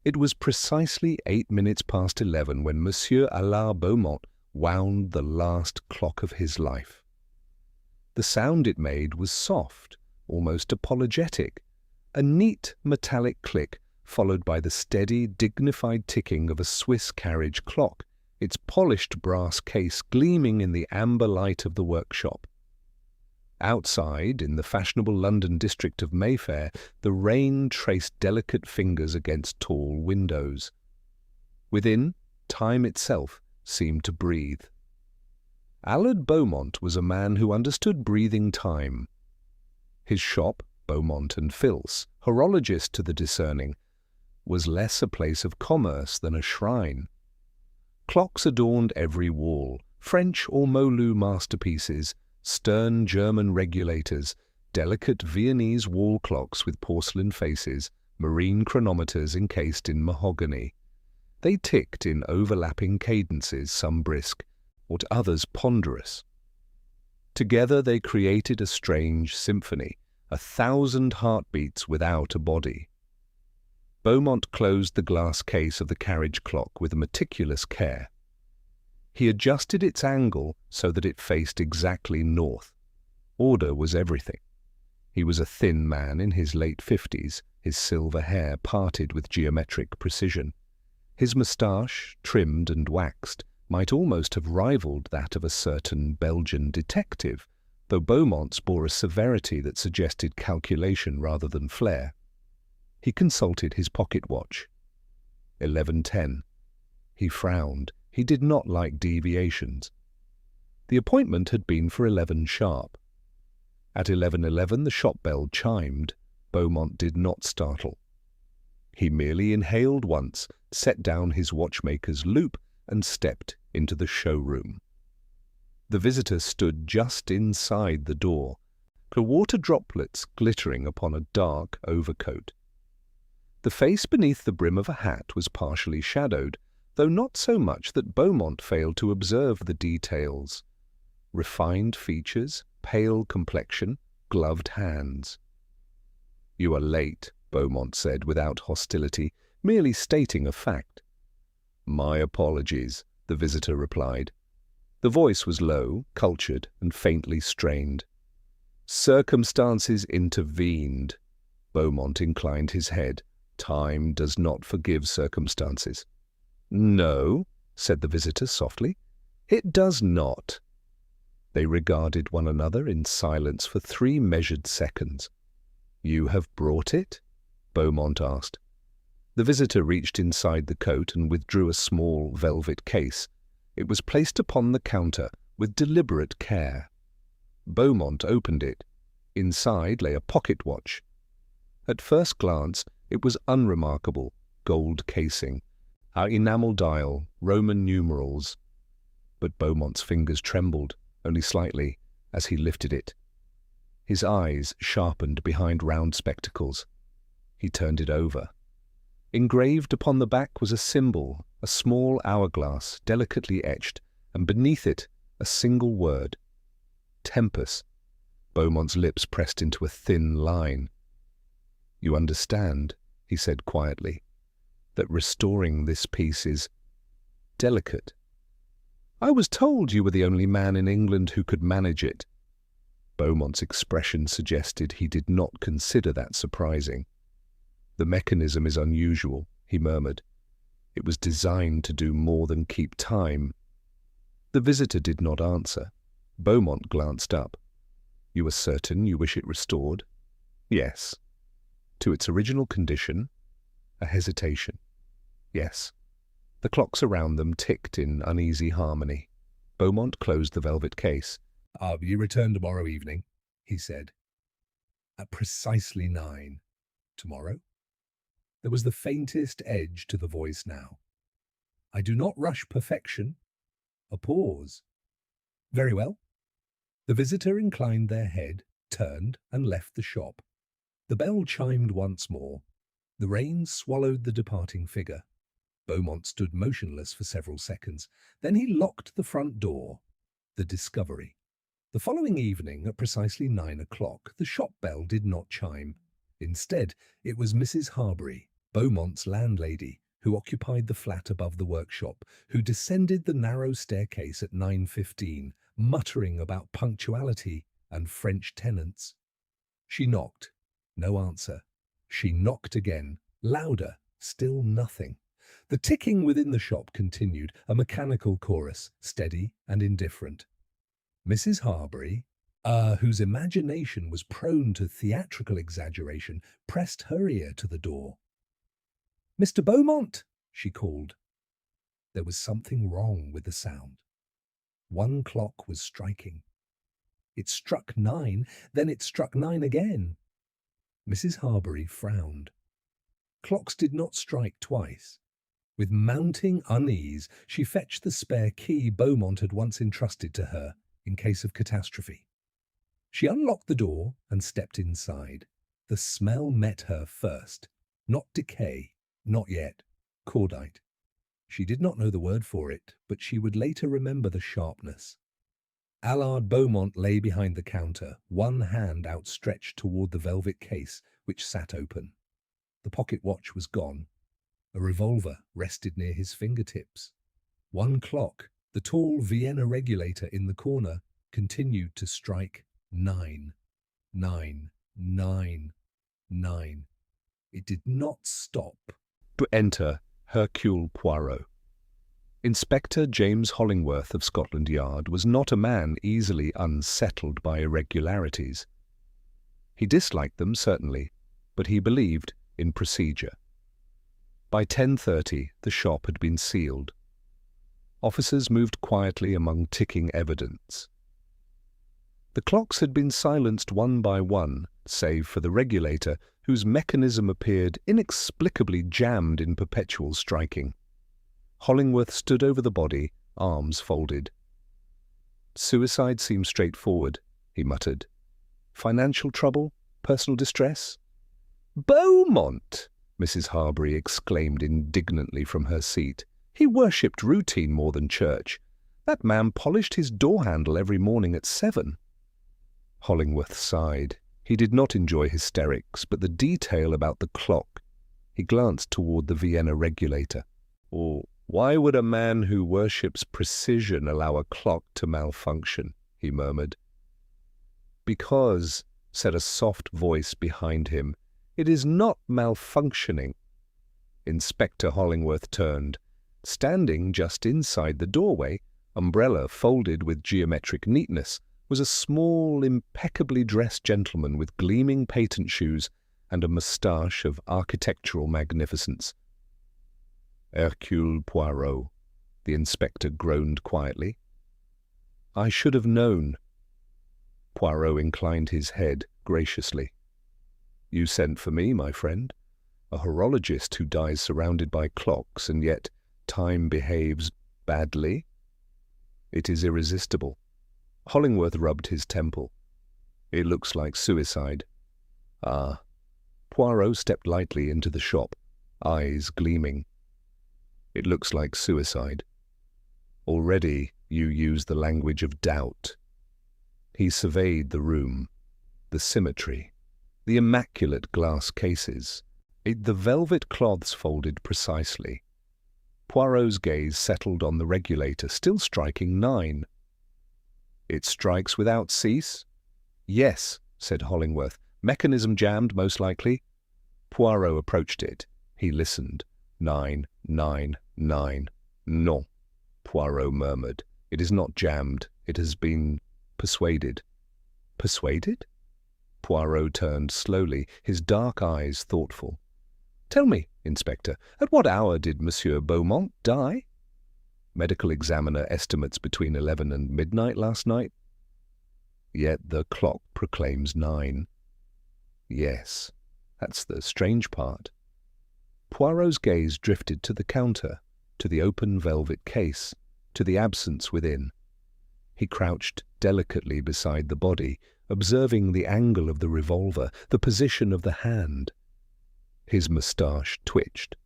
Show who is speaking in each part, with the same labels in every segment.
Speaker 1: It was precisely 8 minutes past 11 when Monsieur Alard Beaumont wound the last clock of his life. The sound it made was soft, almost apologetic, a neat metallic click followed by the steady, dignified ticking of a Swiss carriage clock, its polished brass case gleaming in the amber light of the workshop. Outside, in the fashionable London district of Mayfair, the rain traced delicate fingers against tall windows. Within, time itself seemed to breathe. Alard Beaumont was a man who understood breathing time. His shop, Beaumont and Fils, horologist to the discerning, was less a place of commerce than a shrine. Clocks adorned every wall, French or Moulou masterpieces, stern German regulators, delicate Viennese wall clocks with porcelain faces, marine chronometers encased in mahogany. They ticked in overlapping cadences, some brisk, what others ponderous. Together they created a strange symphony, 1,000 heartbeats without a body. Beaumont closed the glass case of the carriage clock with meticulous care. He adjusted its angle so that it faced exactly north. Order was everything. He was a thin man in his late 50s, his silver hair parted with geometric precision. His moustache, trimmed and waxed, might almost have rivaled that of a certain Belgian detective, though Beaumont's bore a severity that suggested calculation rather than flair. He consulted his pocket watch. 11:10. He frowned. He did not like deviations. The appointment had been for 11 sharp. At 11:11 the shop bell chimed. Beaumont did not startle. He merely inhaled once, set down his watchmaker's loop, and stepped into the showroom. The visitor stood just inside the door, the water droplets glittering upon a dark overcoat. The face beneath the brim of a hat was partially shadowed, though not so much that Beaumont failed to observe the details. Refined features, pale complexion, gloved hands. "You are late," Beaumont said without hostility, merely stating a fact. "My apologies," the visitor replied. The voice was low, cultured, and faintly strained. "Circumstances intervened." Beaumont inclined his head. "Time does not forgive circumstances." "No," said the visitor softly, "it does not." They regarded one another in silence for 3 measured seconds. "You have brought it?" Beaumont asked. The visitor reached inside the coat and withdrew a small velvet case. It was placed upon the counter with deliberate care. Beaumont opened it. Inside lay a pocket watch. At first glance, it was unremarkable, gold casing, our enamel dial, Roman numerals. But Beaumont's fingers trembled, only slightly, as he lifted it. His eyes sharpened behind round spectacles. He turned it over. Engraved upon the back was a symbol, a small hourglass, delicately etched, and beneath it a single word. Tempus. Beaumont's lips pressed into a thin line. "You understand," he said quietly, "that restoring this piece is delicate. I was told you were the only man in England who could manage it." Beaumont's expression suggested he did not consider that surprising. "The mechanism is unusual," he murmured. "It was designed to do more than keep time." The visitor did not answer. Beaumont glanced up. "You are certain you wish it restored?" "Yes." "To its original condition?" A hesitation. "Yes." The clocks around them ticked in uneasy harmony. Beaumont closed the velvet case. "I'll be returned tomorrow evening," he said. "At precisely 9. Tomorrow?" There was the faintest edge to the voice now. "I do not rush perfection." A pause. "Very well." The visitor inclined their head, turned, and left the shop. The bell chimed once more. The rain swallowed the departing figure. Beaumont stood motionless for several seconds. Then he locked the front door. The discovery. The following evening, at precisely 9 o'clock, the shop bell did not chime. Instead, it was Mrs. Harbury, Beaumont's landlady, who occupied the flat above the workshop, who descended the narrow staircase at 9:15, muttering about punctuality and French tenants. She knocked. No answer. She knocked again. Louder. Still nothing. The ticking within the shop continued, a mechanical chorus, steady and indifferent. Mrs. Harbury, whose imagination was prone to theatrical exaggeration, pressed her ear to the door. "Mr. Beaumont!" she called. There was something wrong with the sound. One clock was striking. It struck 9, then it struck 9 again. Mrs. Harbury frowned. Clocks did not strike twice. With mounting unease, she fetched the spare key Beaumont had once entrusted to her in case of catastrophe. She unlocked the door and stepped inside. The smell met her first. Not decay, not yet. Cordite. She did not know the word for it, but she would later remember the sharpness. Alard Beaumont lay behind the counter, one hand outstretched toward the velvet case, which sat open. The pocket watch was gone. A revolver rested near his fingertips. One clock, the tall Vienna regulator in the corner, continued to strike 9, 9, 9, 9. It did not stop. To enter Hercule Poirot. Inspector James Hollingworth of Scotland Yard was not a man easily unsettled by irregularities. He disliked them, certainly, but he believed in procedure. By 10:30, the shop had been sealed. Officers moved quietly among ticking evidence. The clocks had been silenced one by one, save for the regulator, whose mechanism appeared inexplicably jammed in perpetual striking. Hollingworth stood over the body, arms folded. "Suicide seems straightforward," he muttered. "Financial trouble? Personal distress?" "Beaumont!" Mrs. Harbury exclaimed indignantly from her seat. "He worshipped routine more than church. That man polished his door-handle every morning at 7. Hollingworth sighed. He did not enjoy hysterics, but the detail about the clock. He glanced toward the Vienna regulator. "Oh, why would a man who worships precision allow a clock to malfunction?" he murmured. "Because," said a soft voice behind him, "it is not malfunctioning." Inspector Hollingworth turned. Standing just inside the doorway, umbrella folded with geometric neatness, was a small, impeccably dressed gentleman with gleaming patent shoes and a moustache of architectural magnificence. "Hercule Poirot," the inspector groaned quietly. "I should have known." Poirot inclined his head graciously. "You sent for me, my friend, a horologist who dies surrounded by clocks, and yet time behaves badly. It is irresistible." Hollingworth rubbed his temple. "It looks like suicide." "Ah." Poirot stepped lightly into the shop, eyes gleaming. "It looks like suicide. Already you use the language of doubt." He surveyed the room, the symmetry, the immaculate glass cases, the velvet cloths folded precisely. Poirot's gaze settled on the regulator, still striking 9. "It strikes without cease?" "Yes," said Hollingworth. "Mechanism jammed, most likely." Poirot approached it. He listened. 9, 9, 9. "Non," Poirot murmured. "It is not jammed. It has been persuaded." "Persuaded?" Poirot turned slowly, his dark eyes thoughtful. "Tell me, Inspector, at what hour did Monsieur Beaumont die?" "Medical examiner estimates between 11 and midnight last night." "Yet the clock proclaims 9. "Yes, that's the strange part." Poirot's gaze drifted to the counter, to the open velvet case, to the absence within. He crouched delicately beside the body, observing the angle of the revolver, the position of the hand. His moustache twitched.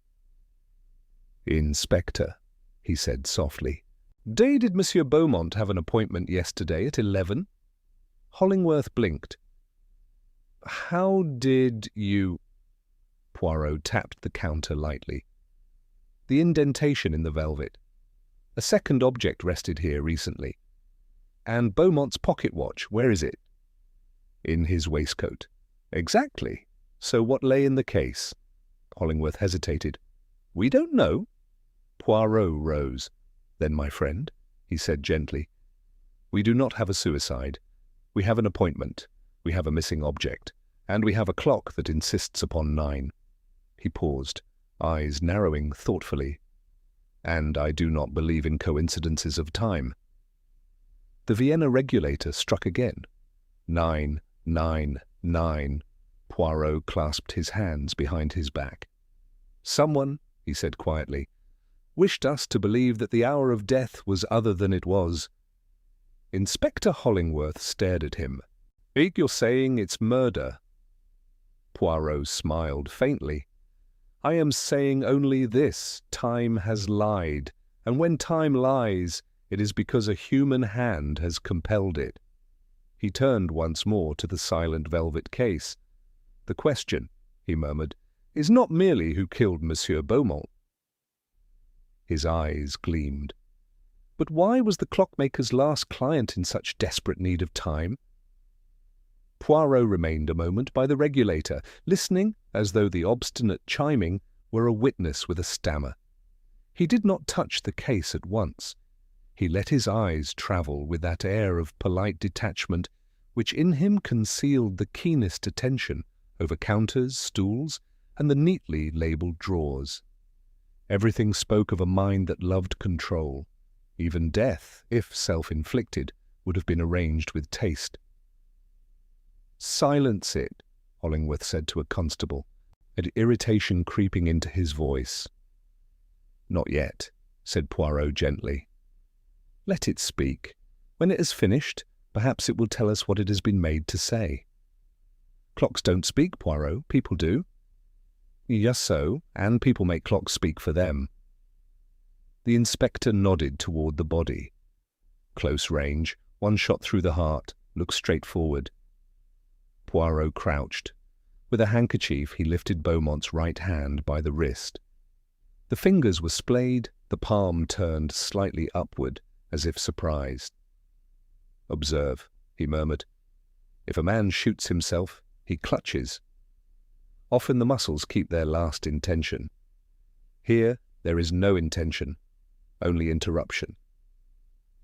Speaker 1: "Inspector," he said softly, "did Monsieur Beaumont have an appointment yesterday at 11? Hollingworth blinked. "How did you—" Poirot tapped the counter lightly. The indentation in the velvet. A second object rested here recently. And Beaumont's pocket watch, where is it? In his waistcoat. Exactly. So what lay in the case? Hollingworth hesitated. We don't know. Poirot rose. Then, my friend, he said gently, we do not have a suicide. We have an appointment. We have a missing object. And we have a clock that insists upon 9. He paused, eyes narrowing thoughtfully. And I do not believe in coincidences of time. The Vienna Regulator struck again. 9, 9, 9. Poirot clasped his hands behind his back. Someone, he said quietly, wished us to believe that the hour of death was other than it was. Inspector Hollingworth stared at him. You're saying it's murder? Poirot smiled faintly. I am saying only this: time has lied, and when time lies, it is because a human hand has compelled it. He turned once more to the silent velvet case. The question, he murmured, is not merely who killed Monsieur Beaumont. His eyes gleamed. But why was the clockmaker's last client in such desperate need of time? Poirot remained a moment by the regulator, listening as though the obstinate chiming were a witness with a stammer. He did not touch the case at once. He let his eyes travel with that air of polite detachment which in him concealed the keenest attention over counters, stools, and the neatly labelled drawers. Everything spoke of a mind that loved control. Even death, if self-inflicted, would have been arranged with taste. Silence it, Hollingworth said to a constable, an irritation creeping into his voice. Not yet, said Poirot gently. Let it speak. When it has finished, perhaps it will tell us what it has been made to say. Clocks don't speak, Poirot. People do. Just so, and people make clocks speak for them. The inspector nodded toward the body. Close range, one shot through the heart, looked straight forward. Poirot crouched. With a handkerchief he lifted Beaumont's right hand by the wrist. The fingers were splayed, the palm turned slightly upward, as if surprised. Observe, he murmured. If a man shoots himself, he clutches. Often the muscles keep their last intention. Here there is no intention, only interruption.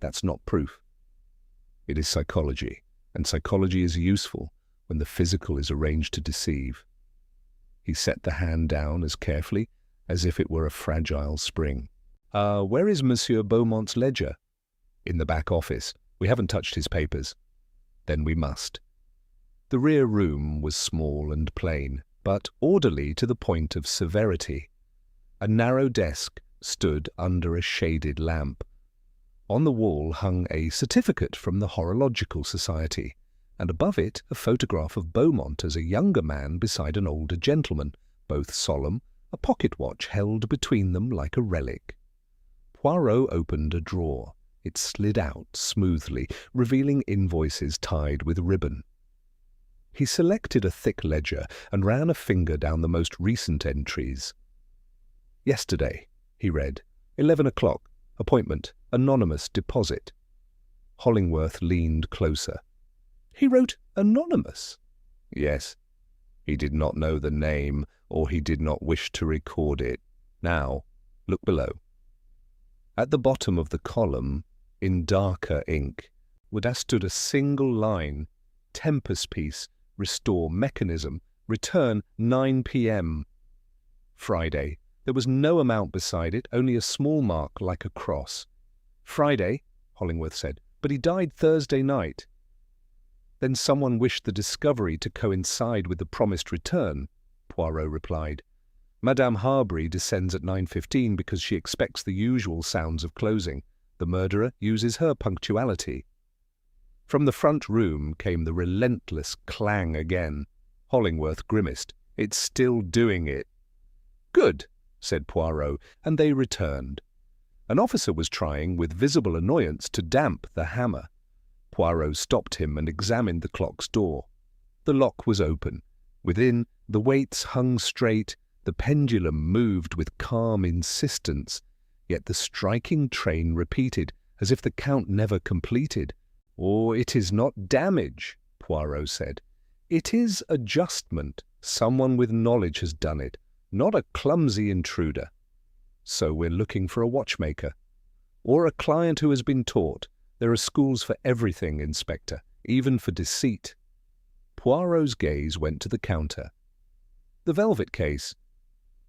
Speaker 1: That's not proof. It is psychology, and psychology is useful when the physical is arranged to deceive. He set the hand down as carefully as if it were a fragile spring. Where is Monsieur Beaumont's ledger? In the back office. We haven't touched his papers. Then we must. The rear room was small and plain, but orderly to the point of severity. A narrow desk stood under a shaded lamp. On the wall hung a certificate from the Horological Society, and above it a photograph of Beaumont as a younger man beside an older gentleman, both solemn, a pocket watch held between them like a relic. Poirot opened a drawer. It slid out smoothly, revealing invoices tied with ribbon. He selected a thick ledger and ran a finger down the most recent entries. Yesterday, he read, 11 o'clock, appointment, anonymous deposit. Hollingworth leaned closer. He wrote anonymous? Yes. He did not know the name, or he did not wish to record it. Now, look below. At the bottom of the column, in darker ink, would have stood a single line, Tempus piece, restore mechanism, return 9 p.m. Friday. There was no amount beside it, only a small mark like a cross. Friday, Hollingworth said, but he died Thursday night. Then someone wished the discovery to coincide with the promised return, Poirot replied. Madame Harbury descends at 9:15 because she expects the usual sounds of closing. The murderer uses her punctuality. From the front room came the relentless clang again. Hollingworth grimaced. It's still doing it. Good, said Poirot, and they returned. An officer was trying, with visible annoyance, to damp the hammer. Poirot stopped him and examined the clock's door. The lock was open. Within, the weights hung straight, the pendulum moved with calm insistence, yet the striking train repeated, as if the count never completed. "Or it is not damage," Poirot said. "It is adjustment. Someone with knowledge has done it, not a clumsy intruder. So we're looking for a watchmaker. Or a client who has been taught. There are schools for everything, Inspector, even for deceit." Poirot's gaze went to the counter. "The velvet case."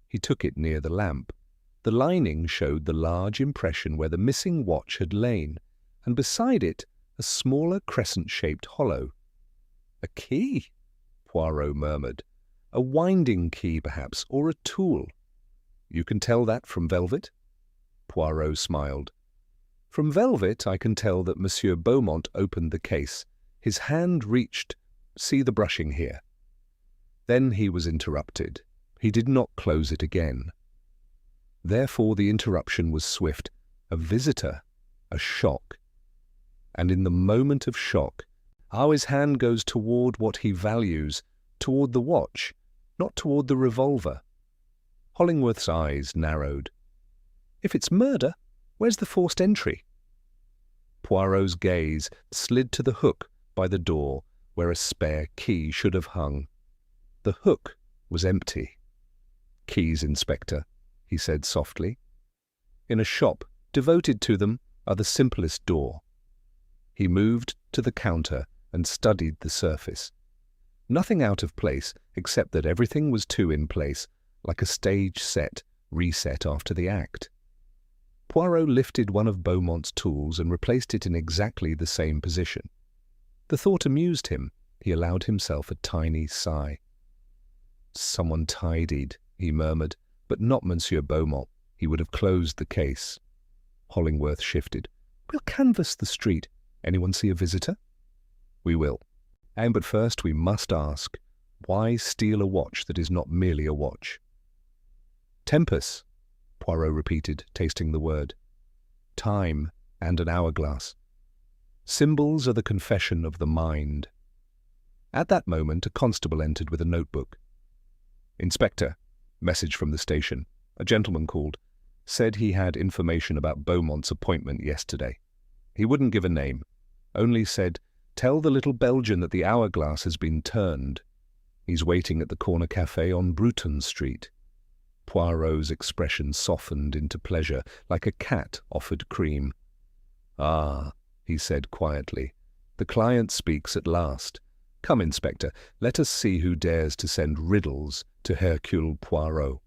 Speaker 1: He took it near the lamp. The lining showed the large impression where the missing watch had lain, and beside it a smaller crescent-shaped hollow. "A key," Poirot murmured. "A winding key, perhaps, or a tool." "You can tell that from velvet?" Poirot smiled. "From velvet I can tell that Monsieur Beaumont opened the case. His hand reached— see the brushing here." Then he was interrupted. He did not close it again. Therefore the interruption was swift. A visitor, a shock. And in the moment of shock, how his hand goes toward what he values, toward the watch, not toward the revolver. Hollingworth's eyes narrowed. "If it's murder, where's the forced entry?" Poirot's gaze slid to the hook by the door where a spare key should have hung. The hook was empty. "Keys, Inspector," he said softly. "In a shop devoted to them are the simplest door." He moved to the counter and studied the surface. Nothing out of place, except that everything was too in place, like a stage set, reset after the act. Poirot lifted one of Beaumont's tools and replaced it in exactly the same position. The thought amused him. He allowed himself a tiny sigh. "Someone tidied," he murmured, "but not Monsieur Beaumont. He would have closed the case." Hollingworth shifted. "We'll canvass the street. Anyone see a visitor?" "We will. But first we must ask, why steal a watch that is not merely a watch?" "Tempus," Poirot repeated, tasting the word. "Time and an hourglass. Symbols are the confession of the mind." At that moment a constable entered with a notebook. "Inspector, message from the station. A gentleman called. Said he had information about Beaumont's appointment yesterday. He wouldn't give a name. Only said, 'Tell the little Belgian that the hourglass has been turned. He's waiting at the corner café on Bruton Street.'" Poirot's expression softened into pleasure, like a cat offered cream. "Ah," he said quietly, "the client speaks at last. Come, Inspector, let us see who dares to send riddles to Hercule Poirot."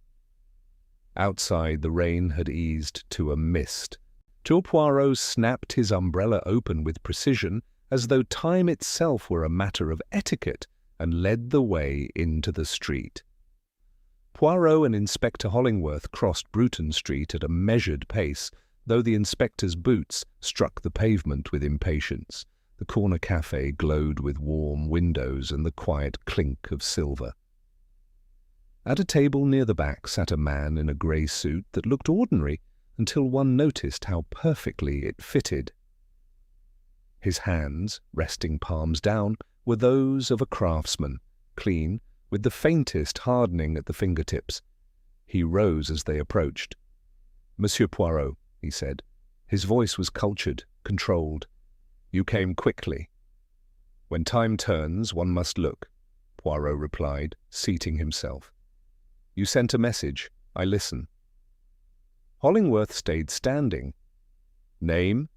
Speaker 1: Outside the rain had eased to a mist, till Poirot snapped his umbrella open with precision, as though time itself were a matter of etiquette, and led the way into the street. Poirot and Inspector Hollingworth crossed Bruton Street at a measured pace, though the inspector's boots struck the pavement with impatience. The corner café glowed with warm windows and the quiet clink of silver. At a table near the back sat a man in a grey suit that looked ordinary until one noticed how perfectly it fitted. His hands, resting palms down, were those of a craftsman, clean, with the faintest hardening at the fingertips. He rose as they approached. "Monsieur Poirot," he said. His voice was cultured, controlled. "You came quickly." "When time turns, one must look," Poirot replied, seating himself. "You sent a message. I listen." Hollingworth stayed standing. "Name?"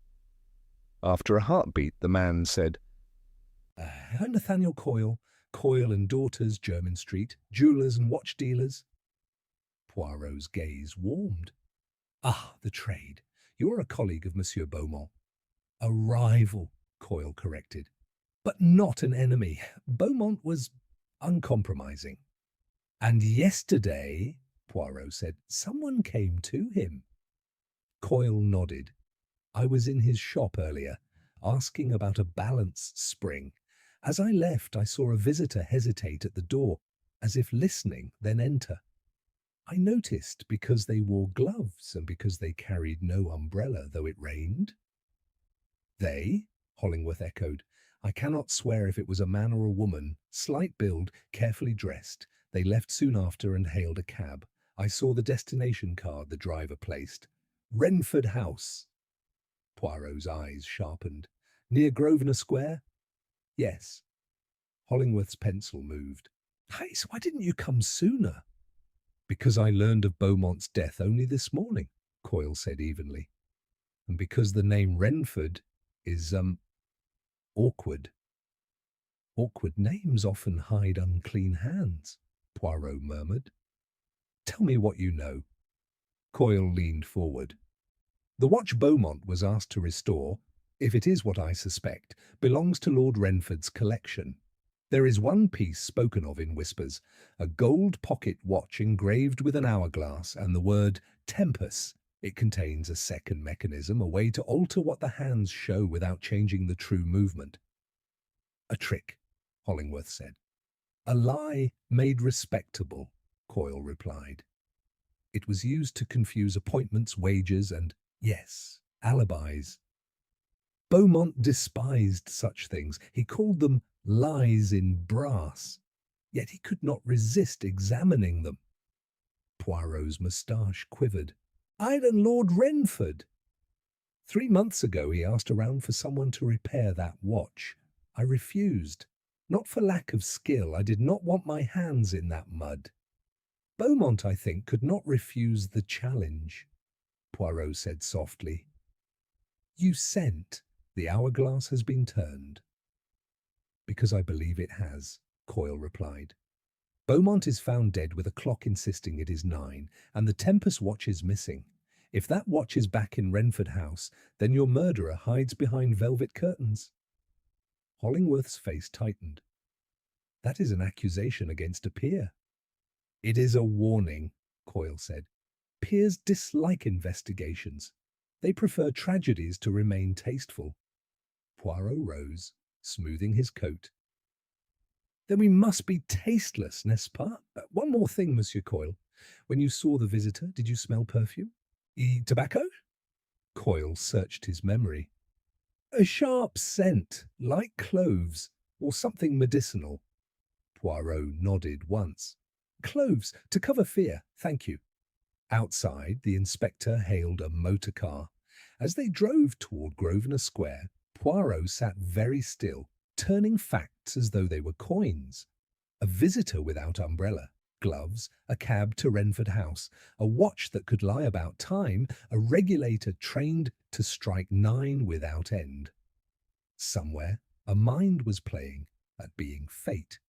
Speaker 1: After a heartbeat, the man said,
Speaker 2: Nathaniel Coyle, Coyle and Daughters, Jermyn Street, jewellers and watch dealers." Poirot's gaze warmed. "Ah, the trade. You are a colleague of Monsieur Beaumont." "A rival," Coyle corrected. "But not an enemy. Beaumont was uncompromising." "And yesterday," Poirot said, "someone came to him." Coyle nodded. "I was in his shop earlier, asking about a balance spring. As I left, I saw a visitor hesitate at the door, as if listening, then enter. I noticed because they wore gloves and because they carried no umbrella, though it rained." "They?" Hollingworth echoed. I cannot swear if it was a man or a woman, slight build, carefully dressed. They left soon after and hailed a cab. I saw the destination card the driver placed. Wrenford House. Poirot's eyes sharpened. Near Grosvenor Square? Yes. Hollingworth's pencil moved. Hey, so why didn't you come sooner? Because I learned of Beaumont's death only this morning, Coyle said evenly. And because the name Wrenford is, awkward. Awkward names often hide unclean hands, Poirot murmured. Tell me what you know. Coyle leaned forward. The watch Beaumont was asked to restore, if it is what I suspect, belongs to Lord Wrenford's collection. There is one piece spoken of in whispers, a gold pocket watch engraved with an hourglass and the word Tempus. It contains a second mechanism, a way to alter what the hands show without changing the true movement. A trick, Hollingworth said. A lie made respectable, Coyle replied. It was used to confuse appointments, wages, and, yes, alibis. Beaumont despised such things. He called them lies in brass. Yet he could not resist examining them. Poirot's moustache quivered. I'd and Lord Wrenford. 3 months ago he asked around for someone to repair that watch. I refused. Not for lack of skill. I did not want my hands in that mud. Beaumont, I think, could not refuse the challenge, Poirot said softly. You scent. The hourglass has been turned. Because I believe it has, Coyle replied. Beaumont is found dead with a clock insisting it is 9, and the Tempus watch is missing. If that watch is back in Wrenford House, then your murderer hides behind velvet curtains. Hollingworth's face tightened. That is an accusation against a peer. It is a warning, Coyle said. Peers dislike investigations. They prefer tragedies to remain tasteful. Poirot rose, smoothing his coat. Then we must be tasteless, n'est-ce pas? One more thing, Monsieur Coyle. When you saw the visitor, did you smell perfume? Tobacco? Coyle searched his memory. A sharp scent, like cloves, or something medicinal. Poirot nodded once. Cloves, to cover fear, thank you. Outside, the inspector hailed a motor car. As they drove toward Grosvenor Square, Poirot sat very still, turning facts as though they were coins. A visitor without umbrella, gloves, a cab to Wrenford House, a watch that could lie about time, a regulator trained to strike 9 without end. Somewhere, a mind was playing at being fate.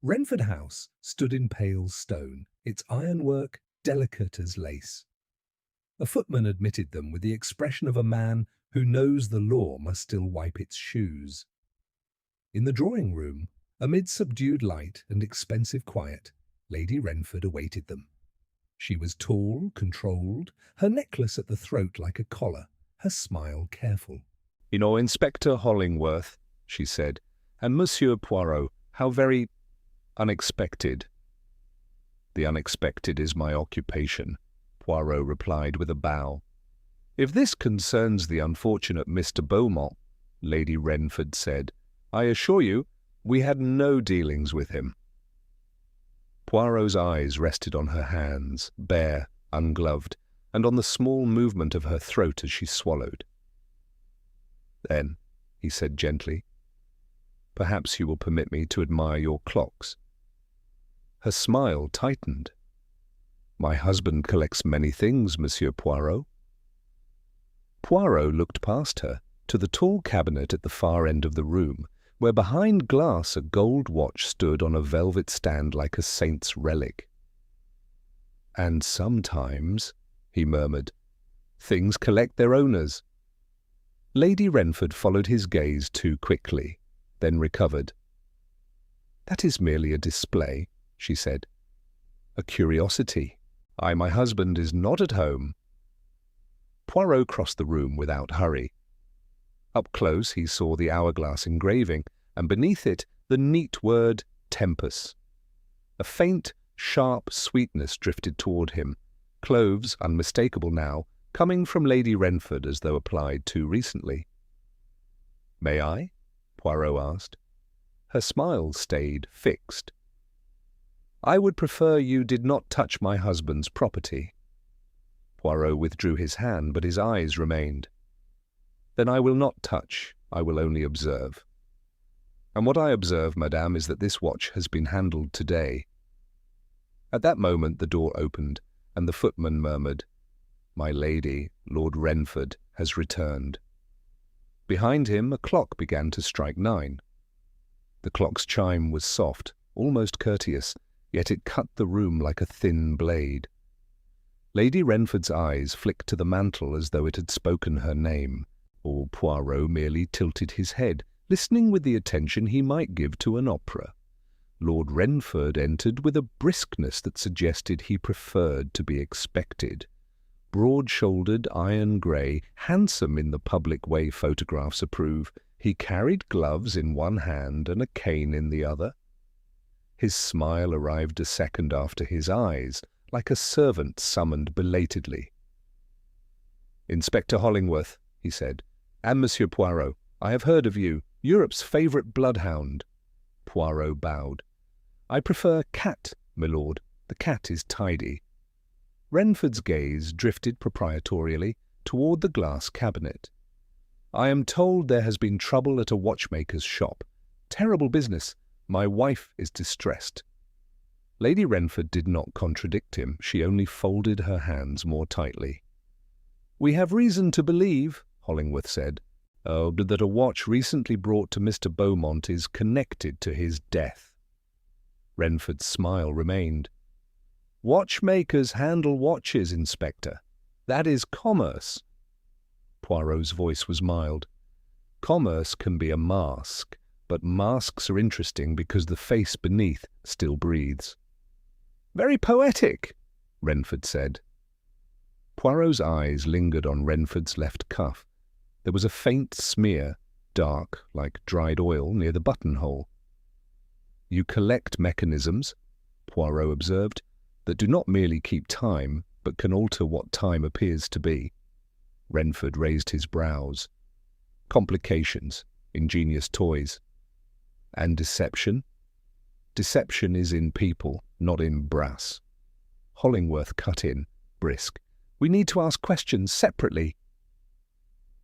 Speaker 2: Wrenford House stood in pale stone, its ironwork delicate as lace. A footman admitted them with the expression of a man who knows the law must still wipe its shoes. In the drawing-room, amid subdued light and expensive quiet, Lady Wrenford awaited them. She was tall, controlled, her necklace at the throat like a collar, her smile careful.
Speaker 1: You know, Inspector Hollingworth, she said, and Monsieur Poirot, how very unexpected. The unexpected is my occupation, Poirot replied with a bow. If this concerns the unfortunate Mr. Beaumont, Lady Wrenford said, I assure you, we had no dealings with him. Poirot's eyes rested on her hands, bare, ungloved, and on the small movement of her throat as she swallowed. Then, he said gently, perhaps you will permit me to admire your clocks. Her smile tightened. My husband collects many things, Monsieur Poirot. Poirot looked past her to the tall cabinet at the far end of the room, where behind glass a gold watch stood on a velvet stand like a saint's relic. And sometimes, he murmured, things collect their owners. Lady Wrenford followed his gaze too quickly, then recovered. That is merely a display, she said. A curiosity. My husband is not at home. Poirot crossed the room without hurry. Up close he saw the hourglass engraving, and beneath it the neat word Tempus. A faint, sharp sweetness drifted toward him, cloves, unmistakable now, coming from Lady Wrenford as though applied too recently. May I? Poirot asked. Her smile stayed fixed. I would prefer you did not touch my husband's property. Poirot withdrew his hand, but his eyes remained. Then I will not touch, I will only observe. And what I observe, madame, is that this watch has been handled today. At that moment the door opened, and the footman murmured, My lady, Lord Wrenford, has returned. Behind him a clock began to strike 9. The clock's chime was soft, almost courteous, yet it cut the room like a thin blade. Lady Wrenford's eyes flicked to the mantel as though it had spoken her name, or Poirot merely tilted his head, listening with the attention he might give to an opera. Lord Wrenford entered with a briskness that suggested he preferred to be expected. Broad-shouldered, iron-grey, handsome in the public way photographs approve, he carried gloves in one hand and a cane in the other. His smile arrived a second after his eyes, like a servant summoned belatedly. Inspector Hollingworth, he said, and Monsieur Poirot, I have heard of you, Europe's favourite bloodhound. Poirot bowed. I prefer cat, my lord. The cat is tidy. Wrenford's gaze drifted proprietorially toward the glass cabinet. I am told there has been trouble at a watchmaker's shop. Terrible business. My wife is distressed. Lady Wrenford did not contradict him. She only folded her hands more tightly. We have reason to believe, Hollingworth said, that a watch recently brought to Mr. Beaumont is connected to his death. Wrenford's smile remained. Watchmakers handle watches, Inspector. That is commerce. Poirot's voice was mild. Commerce can be a mask, but masks are interesting because the face beneath still breathes. Very poetic, Wrenford said. Poirot's eyes lingered on Wrenford's left cuff. There was a faint smear, dark like dried oil, near the buttonhole. You collect mechanisms, Poirot observed, that do not merely keep time, but can alter what time appears to be. Wrenford raised his brows. Complications, ingenious toys. And deception? Deception is in people, not in brass. Hollingworth cut in, brisk. We need to ask questions separately.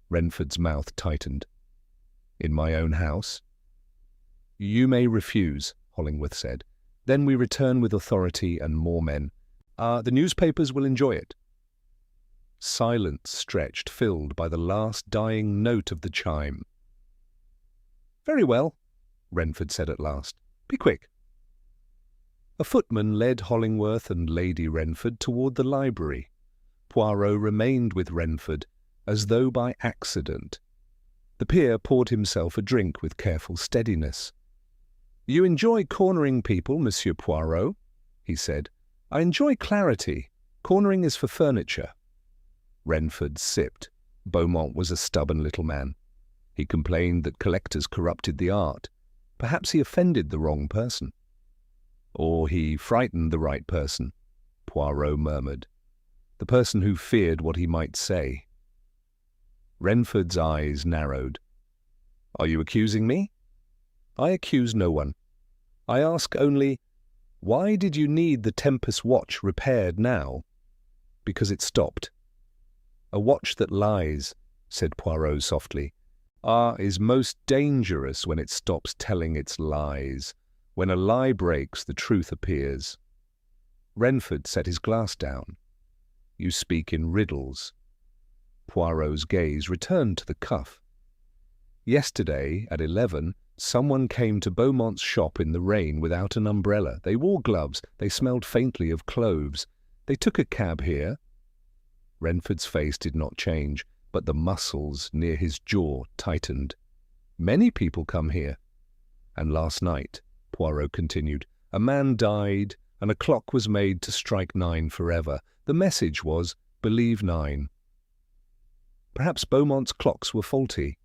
Speaker 1: Wrenford's mouth tightened. In my own house? You may refuse, Hollingworth said. Then we return with authority and more men. The newspapers will enjoy it. Silence stretched, filled by the last dying note of the chime. Very well, Wrenford said at last. Be quick. A footman led Hollingworth and Lady Wrenford toward the library. Poirot remained with Wrenford, as though by accident. The peer poured himself a drink with careful steadiness. You enjoy cornering people, Monsieur Poirot, he said. I enjoy clarity. Cornering is for furniture. Wrenford sipped. Beaumont was a stubborn little man. He complained that collectors corrupted the art. Perhaps he offended the wrong person. Or he frightened the right person, Poirot murmured. The person who feared what he might say. Wrenford's eyes narrowed. Are you accusing me? I accuse no one. I ask only, why did you need the Tempus watch repaired now? Because it stopped. A watch that lies, said Poirot softly, is most dangerous when it stops telling its lies. When a lie breaks, the truth appears. Wrenford set his glass down. You speak in riddles. Poirot's gaze returned to the cuff. Yesterday, at 11, someone came to Beaumont's shop in the rain without an umbrella. They wore gloves. They smelled faintly of cloves. They took a cab here. Wrenford's face did not change, but the muscles near his jaw tightened. Many people come here. And last night, Poirot continued, a man died, and a clock was made to strike 9 forever. The message was, believe 9. Perhaps Beaumont's clocks were faulty.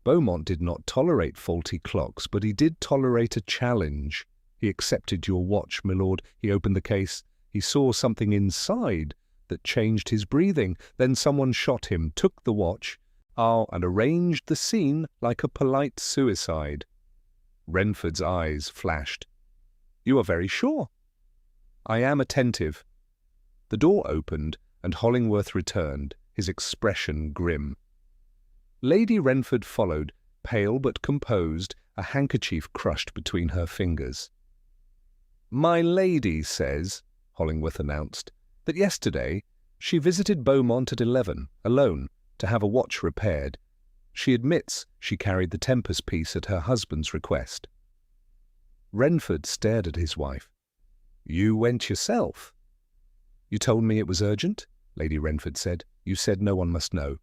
Speaker 1: Beaumont did not tolerate faulty clocks, but he did tolerate a challenge. He accepted your watch, my lord. He opened the case. He saw something inside that changed his breathing. Then someone shot him, took the watch. and arranged the scene like a polite suicide. Wrenford's eyes flashed. "You are very sure?" "I am attentive." The door opened, and Hollingworth returned, his expression grim. Lady Wrenford followed, pale but composed, a handkerchief crushed between her fingers. "My lady says," Hollingworth announced, "that yesterday she visited Beaumont at 11, alone, to have a watch repaired. She admits she carried the Tempus piece at her husband's request." Wrenford stared at his wife. "You went yourself?" "You told me it was urgent," Lady Wrenford said. "You said no one must know."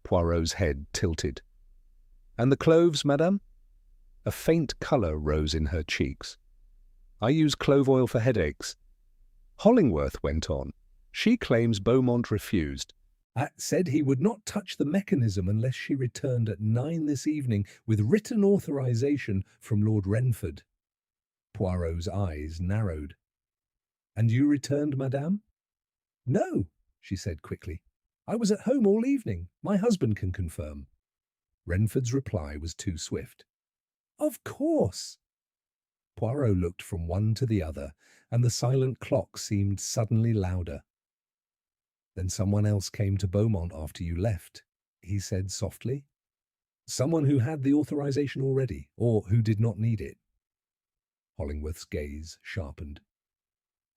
Speaker 1: Poirot's head tilted. "And the cloves, madame?" A faint colour rose in her cheeks. "I use clove oil for headaches." Hollingworth went on. "She claims Beaumont refused."
Speaker 2: Said he would not touch the mechanism unless she returned at 9 this evening with written authorization from Lord Wrenford. Poirot's eyes narrowed. "And you returned, madame?" "No," she said quickly. "I was at home all evening. My husband can confirm." Wrenford's reply was too swift. "Of course." Poirot looked from one to the other, and the silent clock seemed suddenly louder. "Then someone else came to Beaumont after you left," he said softly. "Someone who had the authorization already, or who did not need it." Hollingworth's gaze sharpened.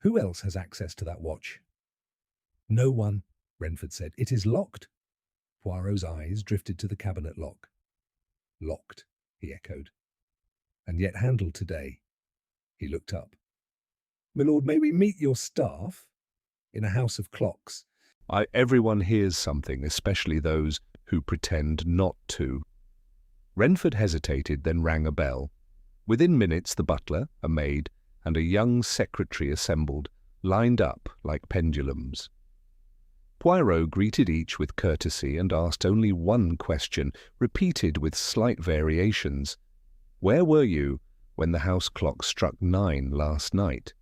Speaker 2: "Who else has access to that watch?" "No one," Wrenford said. "It is locked." Poirot's eyes drifted to the cabinet lock. "Locked," he echoed. "And yet handled today." He looked up. "Milord, may we meet your staff? In a house of clocks."
Speaker 1: Everyone hears something, especially those who pretend not to." Wrenford hesitated, then rang a bell. Within minutes the butler, a maid, and a young secretary assembled, lined up like pendulums. Poirot greeted each with courtesy and asked only one question, repeated with slight variations. "Where were you when the house clock struck 9 last night?"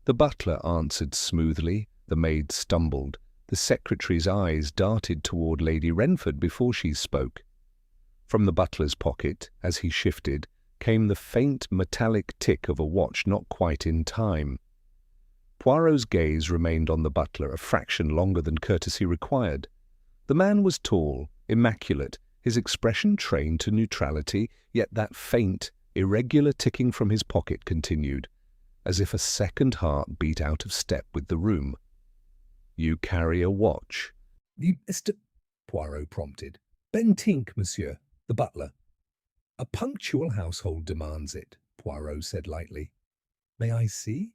Speaker 1: The butler answered smoothly, the maid stumbled, the secretary's eyes darted toward Lady Wrenford before she spoke. From the butler's pocket, as he shifted, came the faint metallic tick of a watch not quite in time. Poirot's gaze remained on the butler a fraction longer than courtesy required. The man was tall, immaculate, his expression trained to neutrality, yet that faint, irregular ticking from his pocket continued, as if a second heart beat out of step with the room. "You carry a watch?"
Speaker 2: "Mr. Poirot prompted. "Bentinck, monsieur, the butler." "A punctual household demands it," Poirot said lightly. "May I see?"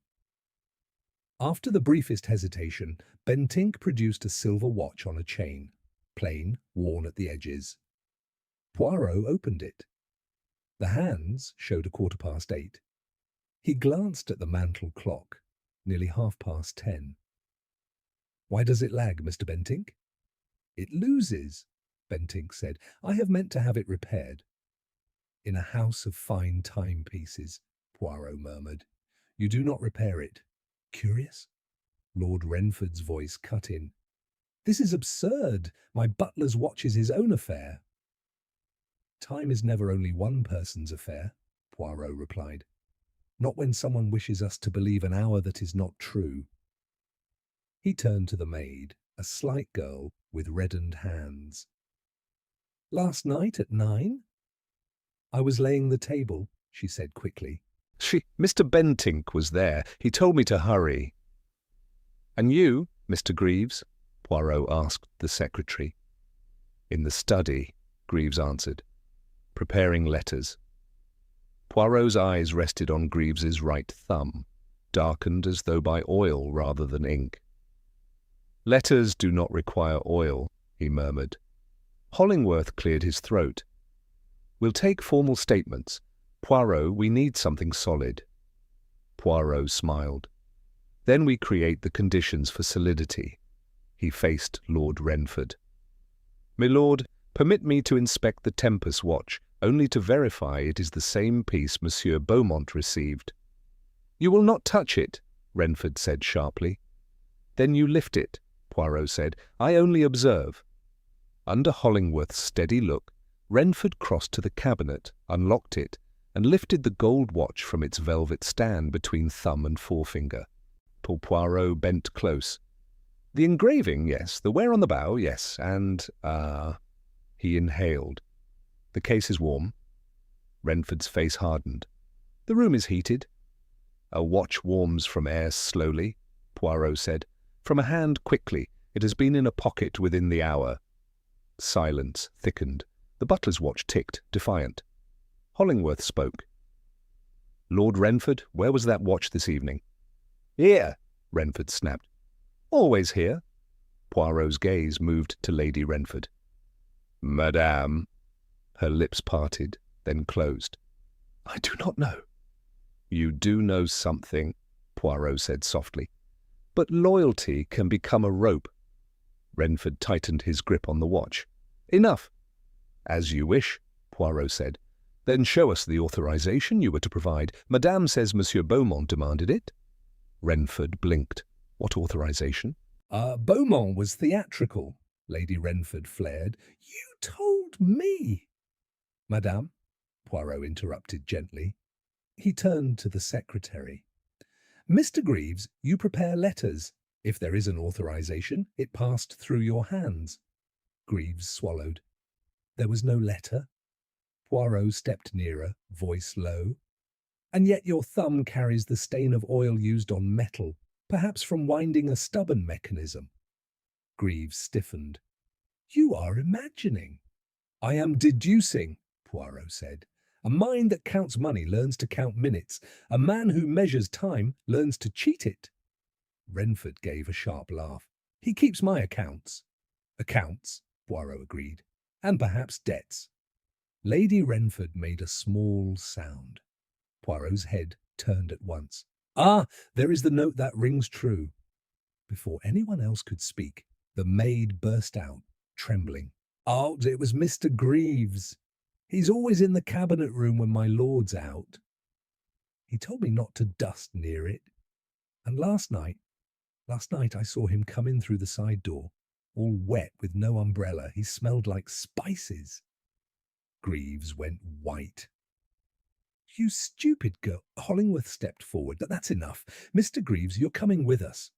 Speaker 2: After the briefest hesitation, Bentinck produced a silver watch on a chain, plain, worn at the edges. Poirot opened it. The hands showed 8:15. He glanced at the mantel clock, nearly 10:30. "Why does it lag, Mr. Bentinck?" "It loses," Bentinck said. "I have meant to have it repaired." "In a house of fine timepieces," Poirot murmured. "You do not repair it. Curious?" Lord Wrenford's voice cut in. "This is absurd. My butler's watch is his own affair." "Time is never only one person's affair," Poirot replied. "Not when someone wishes us to believe an hour that is not true." He turned to the maid, a slight girl with reddened hands. "Last night at 9? "I was laying the table," she said quickly.
Speaker 1: Mr. Bentinck was there. He told me to hurry." "And you, Mr. Greaves?" Poirot asked the secretary. "In the study," Greaves answered, "preparing letters." Poirot's eyes rested on Greaves's right thumb, darkened as though by oil rather than ink. "Letters do not require oil," he murmured. Hollingworth cleared his throat. "We'll take formal statements. Poirot, we need something solid." Poirot smiled. "Then we create the conditions for solidity." He faced Lord Wrenford. "Milord, permit me to inspect the Tempus watch, only to verify it is the same piece Monsieur Beaumont received." "You will not touch it," Wrenford said sharply. "Then you lift it," Poirot said. "I only observe." Under Hollingworth's steady look, Wrenford crossed to the cabinet, unlocked it, and lifted the gold watch from its velvet stand between thumb and forefinger. Poirot bent close. "The engraving, yes. The wear on the bow, yes. And, He inhaled. "The case is warm." Wrenford's face hardened. "The room is heated." "A watch warms from air slowly," Poirot said. "From a hand quickly. It has been in a pocket within the hour." Silence thickened. The butler's watch ticked, defiant. Hollingworth spoke. "Lord Wrenford, where was that watch this evening?" "Here," Wrenford snapped. "Always here." Poirot's gaze moved to Lady Wrenford. "Madame." Her lips parted, then closed. "I do not know." "You do know something," Poirot said softly. "But loyalty can become a rope." Wrenford tightened his grip on the watch. "Enough." "As you wish," Poirot said. "Then show us the authorization you were to provide. Madame says Monsieur Beaumont demanded it." Wrenford blinked. "What authorization?"
Speaker 2: Beaumont was theatrical," Lady Wrenford flared. "You told me." "Madame," Poirot interrupted gently. He turned to the secretary. "Mr. Greaves, you prepare letters. If there is an authorization, it passed through your hands." Greaves swallowed. There was no letter. Poirot stepped nearer, voice low. "And yet your thumb carries the stain of oil used on metal, perhaps from winding a stubborn mechanism." Greaves stiffened. "You are imagining." "I am deducing," Poirot said. "A mind that counts money learns to count minutes. A man who measures time learns to cheat it." Wrenford gave a sharp laugh. "He keeps my accounts." "Accounts," Poirot agreed. "And perhaps debts." Lady Wrenford made a small sound. Poirot's head turned at once. "Ah, there is the note that rings true." Before anyone else could speak, the maid burst out, trembling. "Oh, it was Mr. Greaves. He's always in the cabinet room when my lord's out. He told me not to dust near it. And last night I saw him come in through the side door, all wet with no umbrella. He smelled like spices." Greaves went white. "You stupid girl." Hollingworth stepped forward. "That's enough. Mr. Greaves, you're coming with us."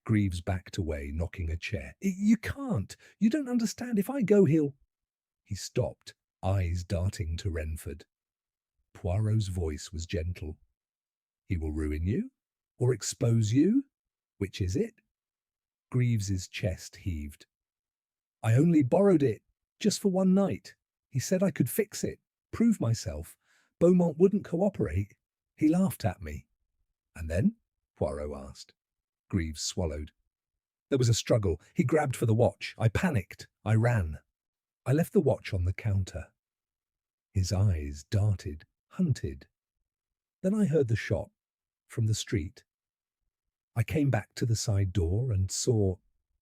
Speaker 2: Greaves backed away, knocking a chair. "You can't. You don't understand. If I go, he'll—" He stopped, eyes darting to Wrenford. Poirot's voice was gentle. "He will ruin you? Or expose you? Which is it?" Greaves's chest heaved. "I only borrowed it, just for one night. He said I could fix it, prove myself. Beaumont wouldn't cooperate. He laughed at me." "And then?" Poirot asked. Greaves swallowed. "There was a struggle. He grabbed for the watch. I panicked. I ran. I left the watch on the counter." His eyes darted, hunted. "Then I heard the shot from the street. I came back to the side door and saw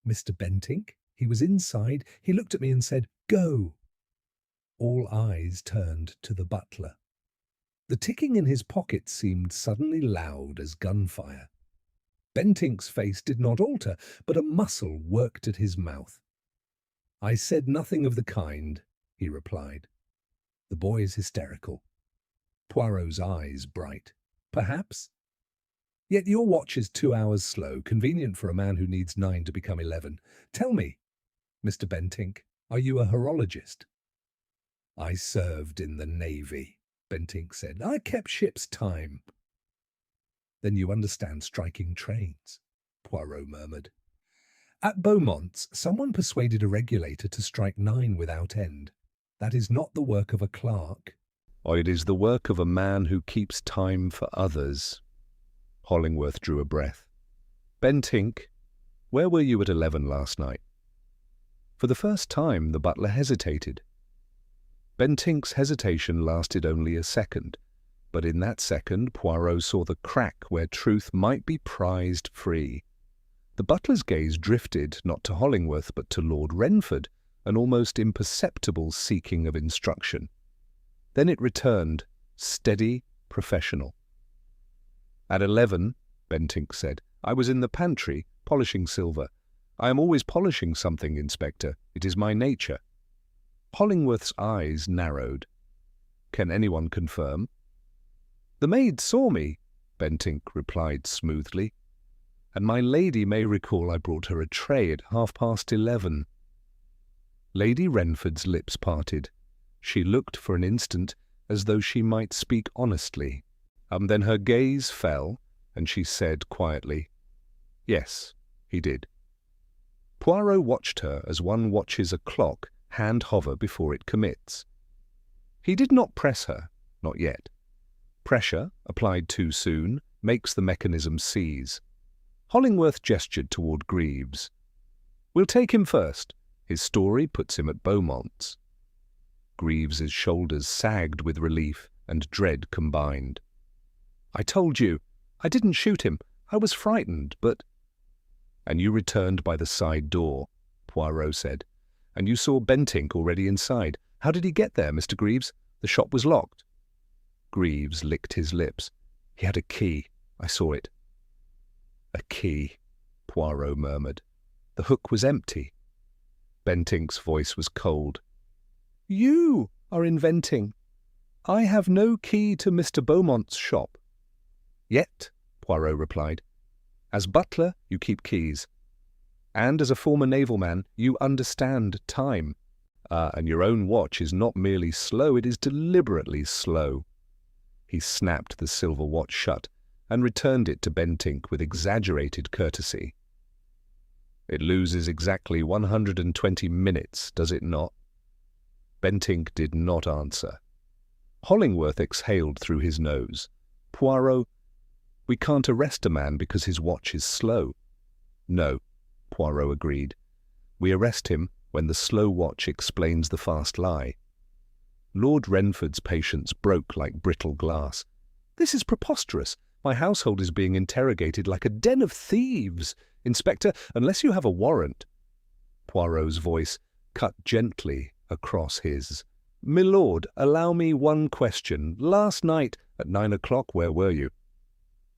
Speaker 2: Mr. Bentinck. He was inside. He looked at me and said, 'Go.'" All eyes turned to the butler. The ticking in his pocket seemed suddenly loud as gunfire. Bentinck's face did not alter, but a muscle worked at his mouth. "I said nothing of the kind," he replied. "The boy is hysterical." Poirot's eyes bright. "Perhaps. Yet your watch is 2 hours slow, convenient for a man who needs 9 to become 11. Tell me, Mr. Bentinck, are you a horologist?" "I served in the Navy," Bentinck said. "I kept ship's time." "Then you understand striking trains," Poirot murmured. "At Beaumont's, someone persuaded a regulator to strike 9 without end. That is not the work of a clerk."
Speaker 1: "Or it is the work of a man who keeps time for others." Hollingworth drew a breath. "Bentinck, where were you at 11 last night?" For the first time the butler hesitated. Bentinck's hesitation lasted only a second, but in that second Poirot saw the crack where truth might be prized free. The butler's gaze drifted not to Hollingworth but to Lord Wrenford, an almost imperceptible seeking of instruction. Then it returned, steady, professional. "At 11, Bentinck said, "I was in the pantry, polishing silver. I am always polishing something, Inspector. It is my nature." Hollingworth's eyes narrowed. "Can anyone confirm?" "The maid saw me," Bentinck replied smoothly. "And my lady may recall I brought her a tray at 11:30. Lady Wrenford's lips parted. She looked for an instant as though she might speak honestly. Then her gaze fell, and she said quietly, "Yes, he did." Poirot watched her as one watches a clock hand hover before it commits. He did not press her, not yet. Pressure, applied too soon, makes the mechanism seize. Hollingworth gestured toward Greaves. "We'll take him first. His story puts him at Beaumont's." Greaves's shoulders sagged with relief and dread combined. "I told you. I didn't shoot him. I was frightened, but—" "And you returned by the side door," Poirot said. "And you saw Bentinck already inside. How did he get there, Mr. Greaves? The shop was locked." Greaves licked his lips. "He had a key. I saw it." "A key," Poirot murmured. "The hook was empty." Bentinck's voice was cold. "You are inventing. I have no key to Mr. Beaumont's shop." "Yet," Poirot replied. "As butler, you keep keys. And as a former naval man, you understand time. And your own watch is not merely slow, it is deliberately slow." He snapped the silver watch shut and returned it to Bentinck with exaggerated courtesy. "It loses exactly 120 minutes, does it not?" Bentinck did not answer. Hollingworth exhaled through his nose. "Poirot, we can't arrest a man because his watch is slow." "No," Poirot agreed. "We arrest him when the slow watch explains the fast lie." Lord Wrenford's patience broke like brittle glass. "This is preposterous. My household is being interrogated like a den of thieves. Inspector, unless you have a warrant—" Poirot's voice cut gently across his. "Milord, allow me one question. Last night at 9 o'clock, where were you?"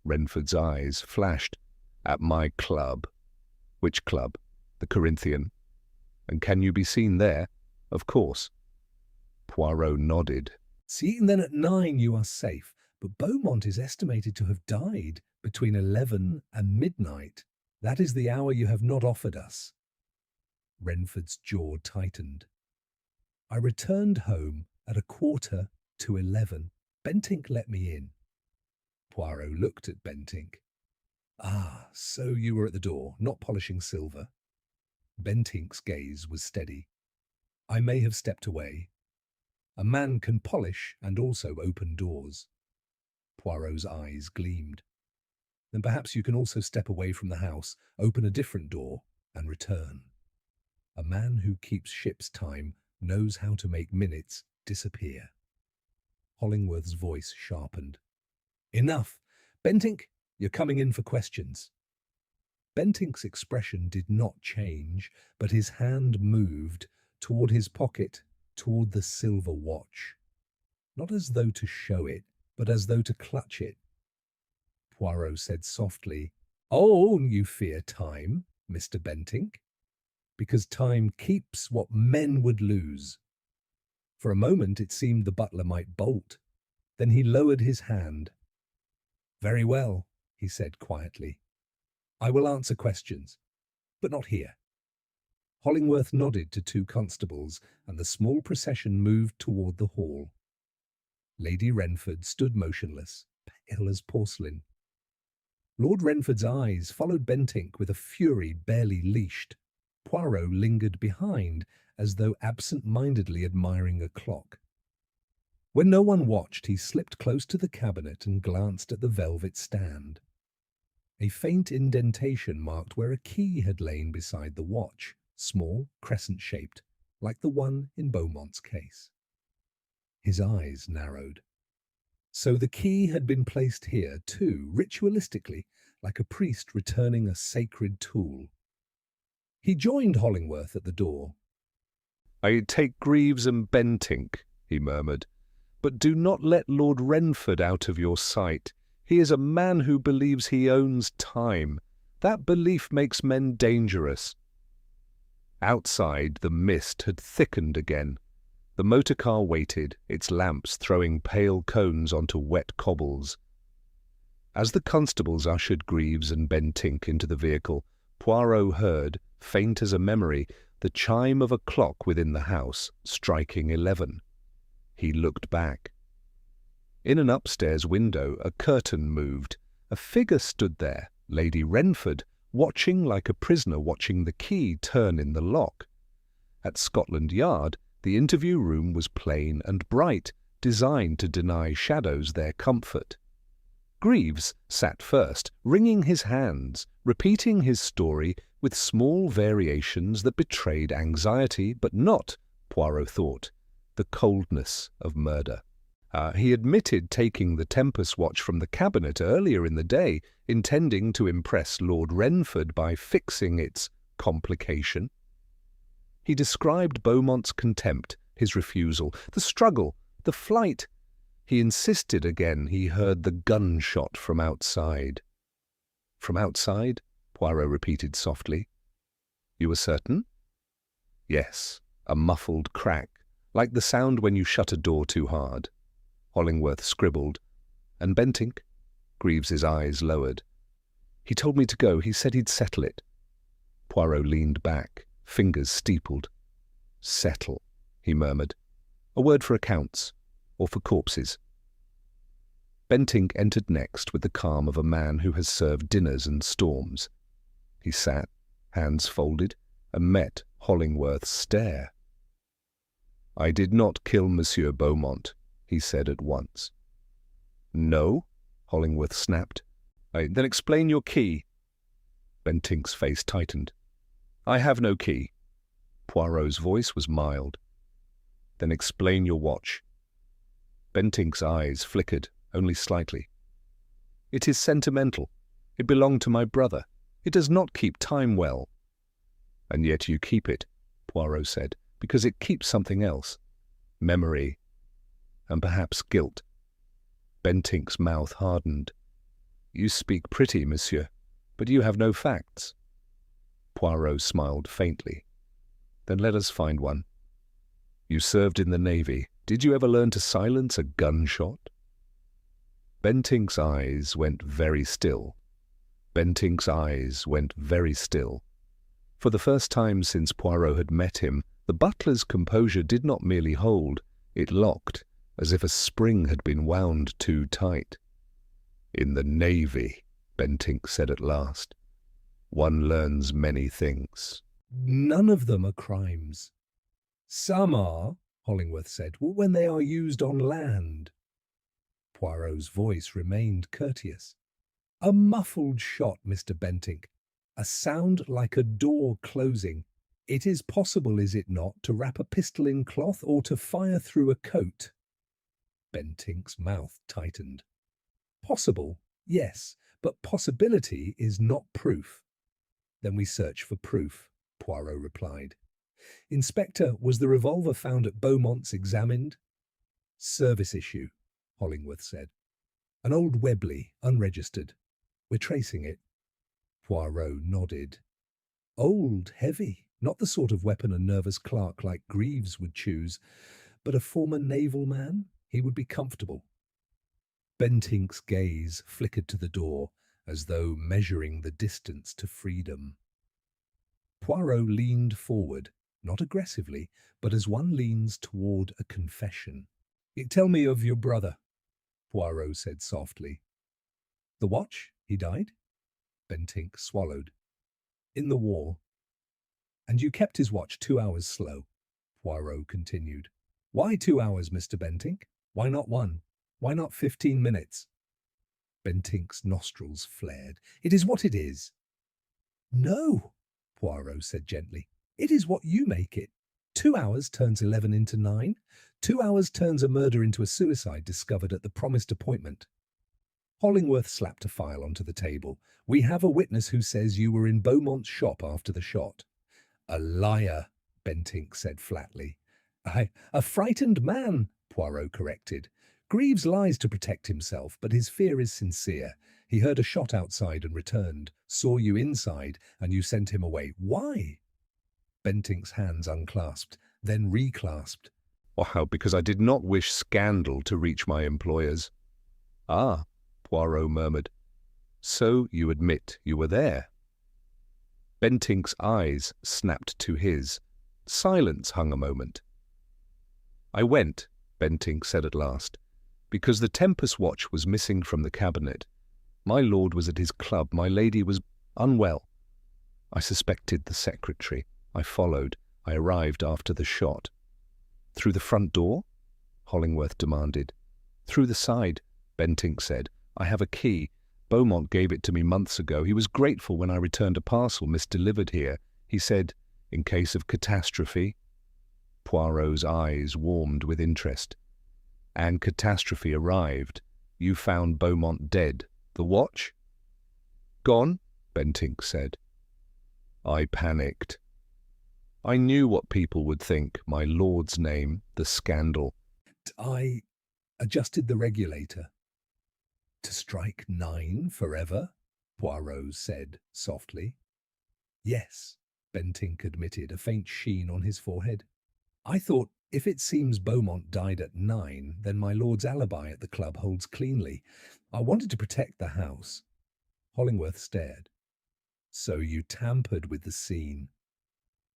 Speaker 1: Wrenford's eyes flashed. "At my club." "Which club?" "The Corinthian." "And can you be seen there?" "Of course." Poirot nodded.
Speaker 2: "Seen then at 9 you are safe, but Beaumont is estimated to have died between 11 and midnight. That is the hour you have not offered us." Wrenford's jaw tightened. "I returned home at 11:15. Bentinck let me in." Poirot looked at Bentinck. "Ah, so you were at the door, not polishing silver." Bentinck's gaze was steady. "I may have stepped away. A man can polish and also open doors." Poirot's eyes gleamed. "Then perhaps you can also step away from the house, open a different door, and return. A man who keeps ship's time knows how to make minutes disappear." Hollingworth's voice sharpened. "Enough! Bentinck, you're coming in for questions." Bentinck's expression did not change, but his hand moved toward his pocket, toward the silver watch. Not as though to show it, but as though to clutch it. Poirot said softly, "Oh, you fear time, Mr. Bentinck? Because time keeps what men would lose." For a moment it seemed the butler might bolt. Then he lowered his hand. "Very well," he said quietly. "I will answer questions, but not here." Hollingworth nodded to two constables, and the small procession moved toward the hall. Lady Wrenford stood motionless, pale as porcelain. Lord Wrenford's eyes followed Bentinck with a fury barely leashed. Poirot lingered behind, as though absent-mindedly admiring a clock. When no one watched, he slipped close to the cabinet and glanced at the velvet stand. A faint indentation marked where a key had lain beside the watch, small, crescent-shaped, like the one in Beaumont's case. His eyes narrowed. So the key had been placed here, too, ritualistically, like a priest returning a sacred tool. He joined Hollingworth at the door.
Speaker 1: "I take Greaves and Bentinck," he murmured, "but do not let Lord Wrenford out of your sight. He is a man who believes he owns time. That belief makes men dangerous." Outside, the mist had thickened again. The motor car waited, its lamps throwing pale cones onto wet cobbles. As the constables ushered Greaves and Bentinck into the vehicle, Poirot heard, faint as a memory, the chime of a clock within the house, striking 11. He looked back. In an upstairs window, a curtain moved. A figure stood there, Lady Wrenford, watching like a prisoner watching the key turn in the lock. At Scotland Yard, the interview room was plain and bright, designed to deny shadows their comfort. Greaves sat first, wringing his hands, repeating his story with small variations that betrayed anxiety, but not, Poirot thought, the coldness of murder. He admitted taking the Tempus watch from the cabinet earlier in the day, intending to impress Lord Wrenford by fixing its complication. He described Beaumont's contempt, his refusal, the struggle, the flight. He insisted again he heard the gunshot from outside. From outside? Poirot repeated softly. You were certain? Yes, a muffled crack, like the sound when you shut a door too hard. Hollingworth scribbled. And Bentinck? Greaves's eyes lowered. He told me to go. He said he'd settle it. Poirot leaned back, fingers steepled. Settle, he murmured. A word for accounts, or for corpses. Bentinck entered next with the calm of a man who has served dinners and storms. He sat, hands folded, and met Hollingworth's stare. I did not kill Monsieur Beaumont, he said at once. No, Hollingworth snapped. Then explain your key. Bentinck's face tightened. I have no key. Poirot's voice was mild. Then explain your watch. Bentinck's eyes flickered, only slightly. It is sentimental. It belonged to my brother. It does not keep time well. And yet you keep it, Poirot said, because it keeps something else. Memory, and perhaps guilt. Bentinck's mouth hardened. You speak pretty, monsieur, but you have no facts. Poirot smiled faintly. Then let us find one. You served in the Navy. Did you ever learn to silence a gunshot? Bentinck's eyes went very still. Bentinck's eyes went very still. For the first time since Poirot had met him, the butler's composure did not merely hold, it locked, as if a spring had been wound too tight. In the Navy, Bentinck said at last, one learns many things.
Speaker 2: None of them are crimes. Some are, Hollingworth said, when they are used on land. Poirot's voice remained courteous. A muffled shot, Mr. Bentinck. A sound like a door closing. It is possible, is it not, to wrap a pistol in cloth or to fire through a coat? Bentinck's mouth tightened. Possible, yes, but possibility is not proof. Then we search for proof, Poirot replied. Inspector, was the revolver found at Beaumont's examined? Service issue, Hollingworth said. An old Webley, unregistered. We're tracing it. Poirot nodded. Old, heavy, not the sort of weapon a nervous clerk like Greaves would choose, but a former naval man, he would be comfortable. Bentinck's gaze flickered to the door, as though measuring the distance to freedom. Poirot leaned forward, not aggressively, but as one leans toward a confession. Tell me of your brother, Poirot said softly. The watch? He died? Bentinck swallowed. In the war. And you kept his watch 2 hours slow, Poirot continued. Why 2 hours, Mr. Bentinck? Why not 1? Why not 15 minutes? Bentinck's nostrils flared. It is what it is. No, Poirot said gently. It is what you make it. 2 hours turns 11 into 9. 2 hours turns a murder into a suicide discovered at the promised appointment. Hollingworth slapped a file onto the table. We have a witness who says you were in Beaumont's shop after the shot. A liar, Bentinck said flatly. A frightened man, Poirot corrected. Greaves lies to protect himself, but his fear is sincere. He heard a shot outside and returned, saw you inside, and you sent him away. Why? Bentinck's hands unclasped, then reclasped.
Speaker 1: Wow, because I did not wish scandal to reach my employers. Ah, Poirot murmured. So you admit you were there? Bentinck's eyes snapped to his. Silence hung a moment. I went, Bentinck said at last, because the Tempus watch was missing from the cabinet. My lord was at his club, my lady was unwell. I suspected the secretary. I followed. I arrived after the shot. Through the front door? Hollingworth demanded. Through the side, Bentinck said. I have a key. Beaumont gave it to me months ago. He was grateful when I returned a parcel misdelivered here. He said, in case of catastrophe. Poirot's eyes warmed with interest. And catastrophe arrived. You found Beaumont dead. The watch? Gone, Bentinck said. I panicked. I knew what people would think, my lord's name, the scandal.
Speaker 2: I adjusted the regulator. To strike 9 forever? Poirot said softly. Yes, Bentinck admitted, a faint sheen on his forehead. I thought, if it seems Beaumont died at 9, then my lord's alibi at the club holds cleanly. I wanted to protect the house. Hollingworth stared. So you tampered with the scene?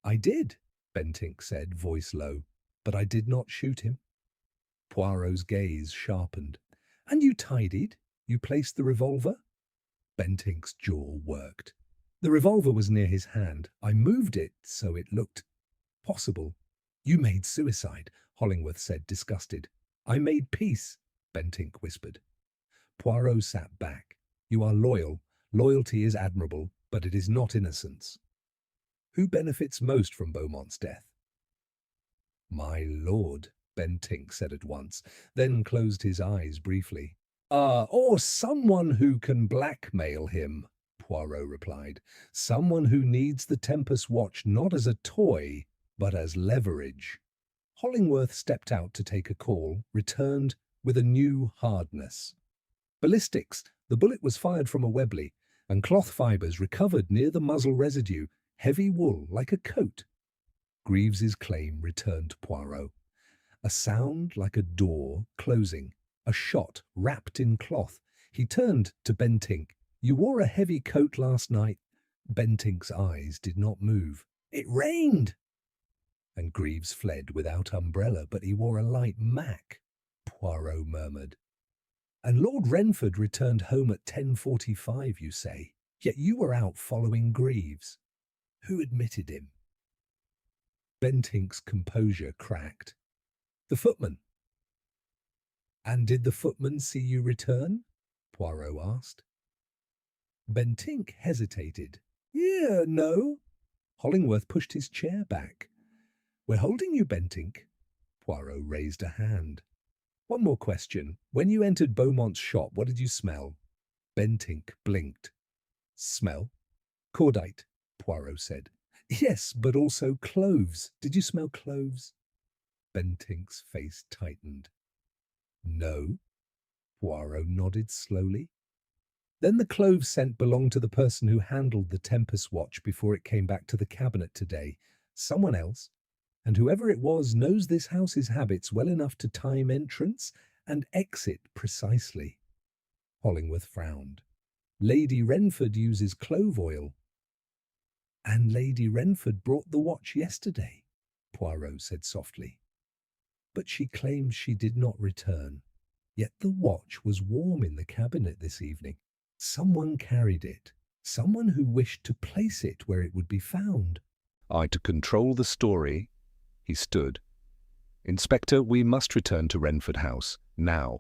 Speaker 2: I did, Bentinck said, voice low, but I did not shoot him. Poirot's gaze sharpened. And you tidied? You placed the revolver? Bentinck's jaw worked. The revolver was near his hand. I moved it so it looked possible. You made suicide, Hollingworth said, disgusted. I made peace, Bentinck whispered. Poirot sat back. You are loyal. Loyalty is admirable, but it is not innocence. Who benefits most from Beaumont's death? My lord, Bentinck said at once, then closed his eyes briefly. Or someone who can blackmail him, Poirot replied. Someone who needs the Tempus watch not as a toy, but as leverage. Hollingworth stepped out to take a call, returned with a new hardness. Ballistics. The bullet was fired from a Webley, and cloth fibres recovered near the muzzle residue, heavy wool like a coat. Greaves's claim returned Poirot. A sound like a door closing, a shot wrapped in cloth. He turned to Bentinck. You wore a heavy coat last night. Bentinck's eyes did not move. It rained! And Greaves fled without umbrella, but he wore a light mac, Poirot murmured. And Lord Wrenford returned home at 10:45, you say, yet you were out following Greaves. Who admitted him? Bentinck's composure cracked. The footman. And did the footman see you return? Poirot asked. Bentinck hesitated. Yeah, no. Hollingworth pushed his chair back. We're holding you, Bentinck. Poirot raised a hand. One more question. When you entered Beaumont's shop, what did you smell? Bentinck blinked. Smell? Cordite, Poirot said. Yes, but also cloves. Did you smell cloves? Bentinck's face tightened. No. Poirot nodded slowly. Then the clove scent belonged to the person who handled the Tempus watch before it came back to the cabinet today. Someone else. And whoever it was knows this house's habits well enough to time entrance and exit precisely. Hollingworth frowned. Lady Wrenford uses clove oil. And Lady Wrenford brought the watch yesterday, Poirot said softly. But she claims she did not return. Yet the watch was warm in the cabinet this evening. Someone carried it. Someone who wished to place it where it would be found.
Speaker 1: To control the story, he stood. Inspector, we must return to Wrenford House, now.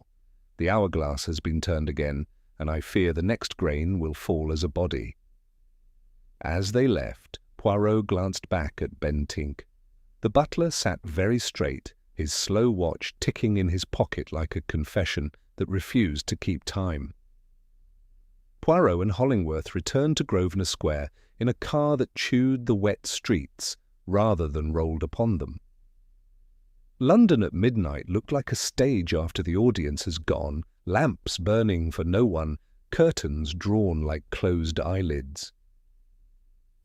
Speaker 1: The hourglass has been turned again, and I fear the next grain will fall as a body. As they left, Poirot glanced back at Bentinck. The butler sat very straight, his slow watch ticking in his pocket like a confession that refused to keep time. Poirot and Hollingworth returned to Grosvenor Square in a car that chewed the wet streets rather than rolled upon them. London at midnight looked like a stage after the audience has gone, lamps burning for no one, curtains drawn like closed eyelids.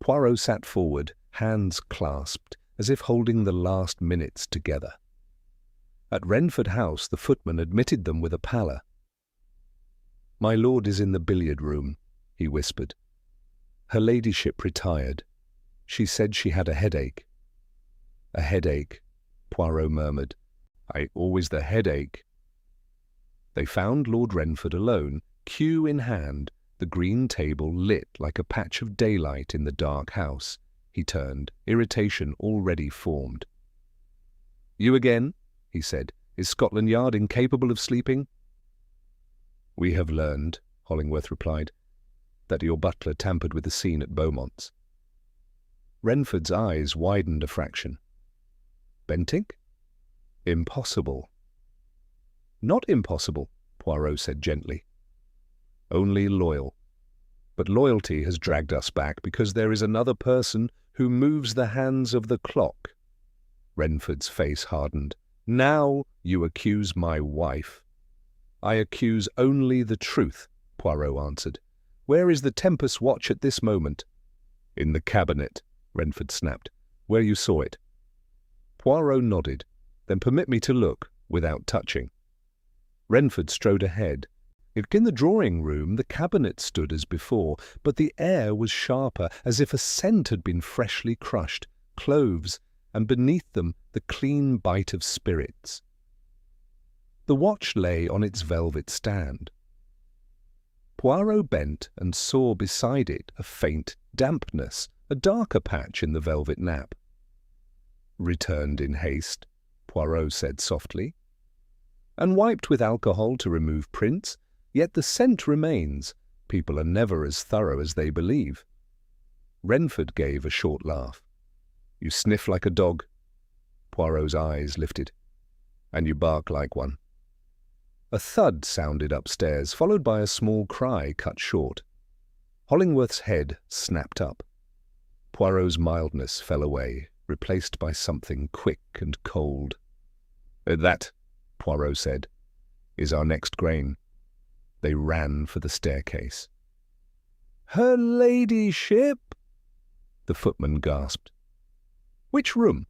Speaker 1: Poirot sat forward, hands clasped, as if holding the last minutes together. At Wrenford House, the footman admitted them with a pallor. "My lord is in the billiard-room," he whispered. "Her ladyship retired. She said she had a headache." "A headache," Poirot murmured. Always the headache." They found Lord Wrenford alone, cue in hand, the green table lit like a patch of daylight in the dark house. He turned, irritation already formed. "You again?" he said. "Is Scotland Yard incapable of sleeping?" "We have learned," Hollingworth replied, "that your butler tampered with the scene at Beaumont's." Wrenford's eyes widened a fraction. "Bentinck? Impossible." "Not impossible," Poirot said gently. "Only loyal. But loyalty has dragged us back because there is another person who moves the hands of the clock." Wrenford's face hardened. "Now you accuse my wife." "I accuse only the truth," Poirot answered. "Where is the Tempus watch at this moment?" "In the cabinet," Wrenford snapped. "Where you saw it." Poirot nodded. "Then permit me to look, without touching." Wrenford strode ahead. In the drawing-room the cabinet stood as before, but the air was sharper, as if a scent had been freshly crushed, cloves, and beneath them the clean bite of spirits. The watch lay on its velvet stand. Poirot bent and saw beside it a faint dampness, a darker patch in the velvet nap. "Returned in haste," Poirot said softly. "And wiped with alcohol to remove prints, yet the scent remains. People are never as thorough as they believe." Wrenford gave a short laugh. "You sniff like a dog." Poirot's eyes lifted. "And you bark like one." A thud sounded upstairs, followed by a small cry cut short. Hollingworth's head snapped up. Poirot's mildness fell away, replaced by something quick and cold. "That," Poirot said, "is our next grain." They ran for the staircase. "Her ladyship!" the footman gasped. "Which room?"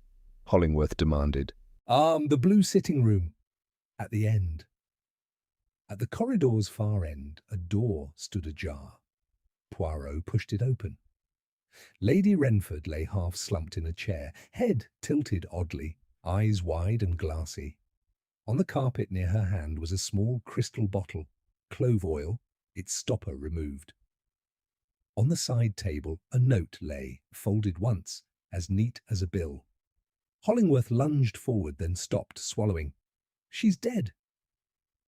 Speaker 1: Hollingworth demanded.
Speaker 2: The blue sitting-room, at the end." At the corridor's far end, a door stood ajar. Poirot pushed it open. Lady Wrenford lay half-slumped in a chair, head tilted oddly, eyes wide and glassy. On the carpet near her hand was a small crystal bottle, clove oil, its stopper removed. On the side table a note lay, folded once, as neat as a bill. Hollingworth lunged forward, then stopped, swallowing. "She's dead."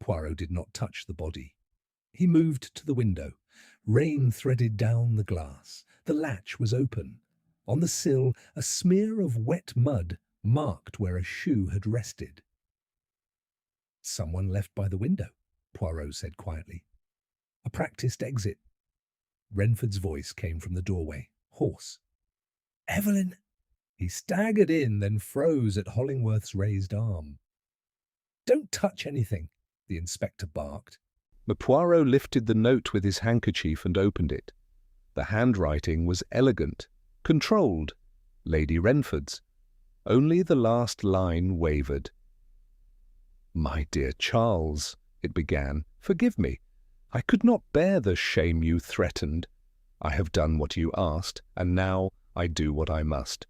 Speaker 2: Poirot did not touch the body. He moved to the window. Rain threaded down the glass. The latch was open. On the sill, a smear of wet mud marked where a shoe had rested. "Someone left by the window," Poirot said quietly. "A practised exit." Wrenford's voice came from the doorway, hoarse. "Evelyn!" He staggered in, then froze at Hollingworth's raised arm. "Don't touch anything," the inspector barked.
Speaker 1: Poirot lifted the note with his handkerchief and opened it. The handwriting was elegant, controlled, Lady Wrenford's. Only the last line wavered. "My dear Charles," it began, "forgive me. I could not bear the shame you threatened. I have done what you asked, and now I do what I must.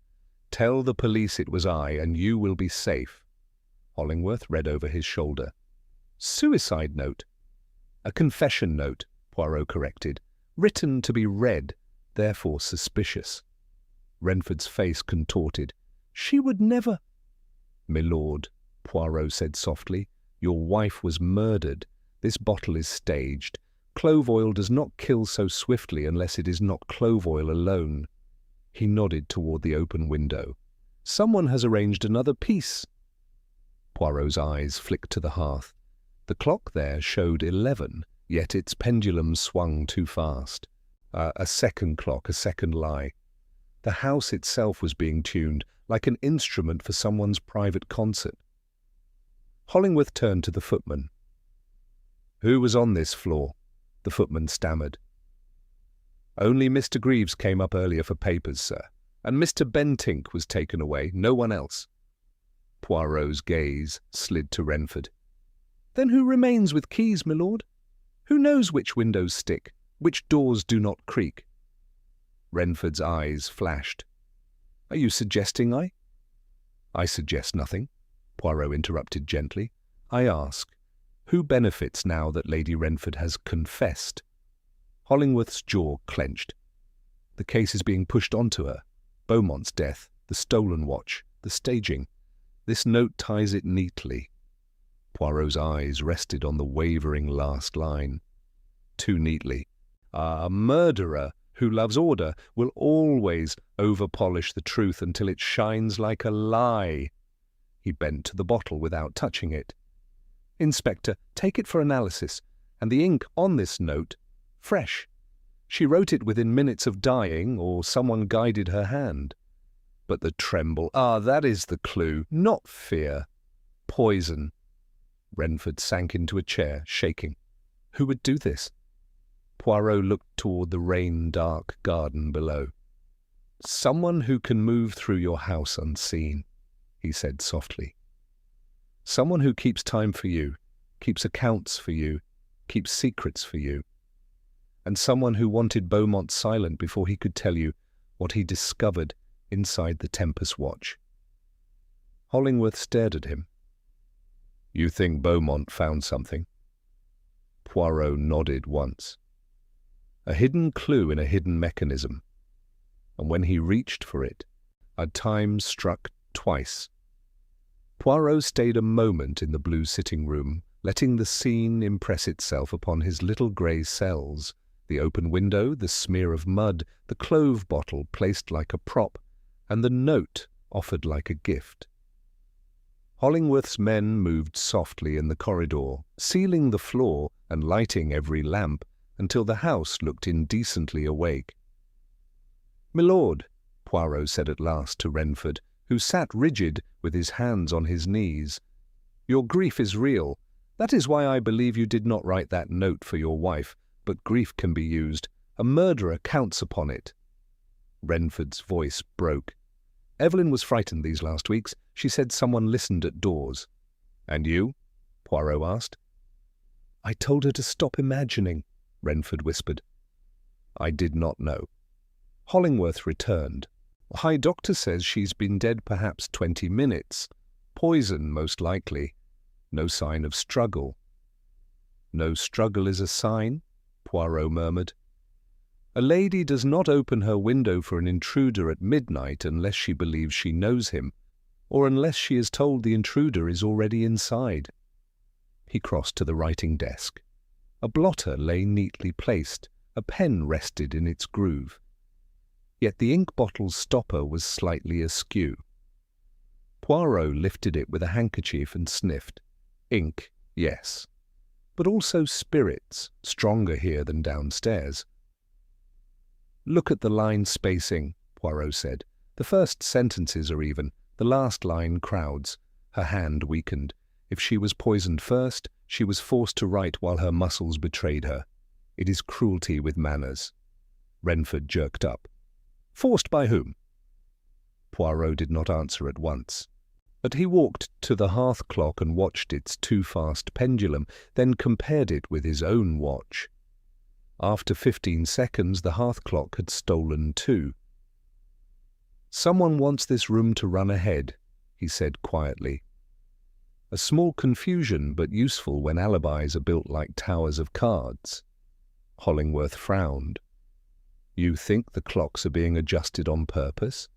Speaker 1: Tell the police it was I, and you will be safe." Hollingworth read over his shoulder. "Suicide note." "A confession note," Poirot corrected. "Written to be read, therefore suspicious." Wrenford's face contorted. "She would never—" "Milord," Poirot said softly, "your wife was murdered. This bottle is staged. Clove oil does not kill so swiftly unless it is not clove oil alone." He nodded toward the open window. "Someone has arranged another piece." Poirot's eyes flicked to the hearth. The clock there showed 11, yet its pendulum swung too fast. A second clock, a second lie. The house itself was being tuned, like an instrument for someone's private concert. Hollingworth turned to the footman. "Who was on this floor?" The footman stammered. "Only Mr. Greaves came up earlier for papers, sir, and Mr. Bentinck was taken away, no one else." Poirot's gaze slid to Wrenford. "Then who remains with keys, my lord? Who knows which windows stick, which doors do not creak?" Wrenford's eyes flashed. "Are you suggesting I suggest nothing," Poirot interrupted gently. "I ask, who benefits now that Lady Wrenford has confessed?" Hollingworth's jaw clenched. "The case is being pushed onto her. Beaumont's death, the stolen watch, the staging. This note ties it neatly." Poirot's eyes rested on the wavering last line. Too neatly. A murderer who loves order will always over-polish the truth until it shines like a lie. He bent to the bottle without touching it. "Inspector, take it for analysis, and the ink on this note, fresh. She wrote it within minutes of dying, or someone guided her hand. But the tremble, that is the clue, not fear. Poison." Wrenford sank into a chair, shaking. Who would do this? Poirot looked toward the rain-dark garden below. "Someone who can move through your house unseen," he said softly. "Someone who keeps time for you, keeps accounts for you, keeps secrets for you. And someone who wanted Beaumont silent before he could tell you what he discovered inside the Tempus watch." Hollingworth stared at him. "You think Beaumont found something?" Poirot nodded once. A hidden clue in a hidden mechanism. And when he reached for it, a time struck twice. Poirot stayed a moment in the blue sitting room, letting the scene impress itself upon his little grey cells, the open window, the smear of mud, the clove bottle placed like a prop, and the note offered like a gift. Hollingworth's men moved softly in the corridor, sealing the floor and lighting every lamp until the house looked indecently awake. "My lord," Poirot said at last to Wrenford, who sat rigid with his hands on his knees, "your grief is real. That is why I believe you did not write that note for your wife, but grief can be used. A murderer counts upon it." Wrenford's voice broke. "Evelyn was frightened these last weeks. She said someone listened at doors." "And you?" Poirot asked. "I told her to stop imagining," Wrenford whispered. "I did not know." Hollingworth returned. "High doctor says she's been dead perhaps 20 minutes. Poison, most likely. No sign of struggle." "No struggle is a sign?" Poirot murmured. "A lady does not open her window for an intruder at midnight unless she believes she knows him, or unless she is told the intruder is already inside." He crossed to the writing desk. A blotter lay neatly placed, a pen rested in its groove. Yet the ink bottle's stopper was slightly askew. Poirot lifted it with a handkerchief and sniffed. Ink, yes, but also spirits, stronger here than downstairs. "Look at the line spacing," Poirot said. "The first sentences are even, the last line crowds." Her hand weakened. If she was poisoned first, she was forced to write while her muscles betrayed her. It is cruelty with manners. Wrenford jerked up. "Forced by whom?" Poirot did not answer at once. But he walked to the hearth clock and watched its too-fast pendulum, then compared it with his own watch. After 15 seconds, the hearth clock had stolen 2. "Someone wants this room to run ahead," he said quietly. A small confusion, but useful when alibis are built like towers of cards. Hollingworth frowned. "You think the clocks are being adjusted on purpose?"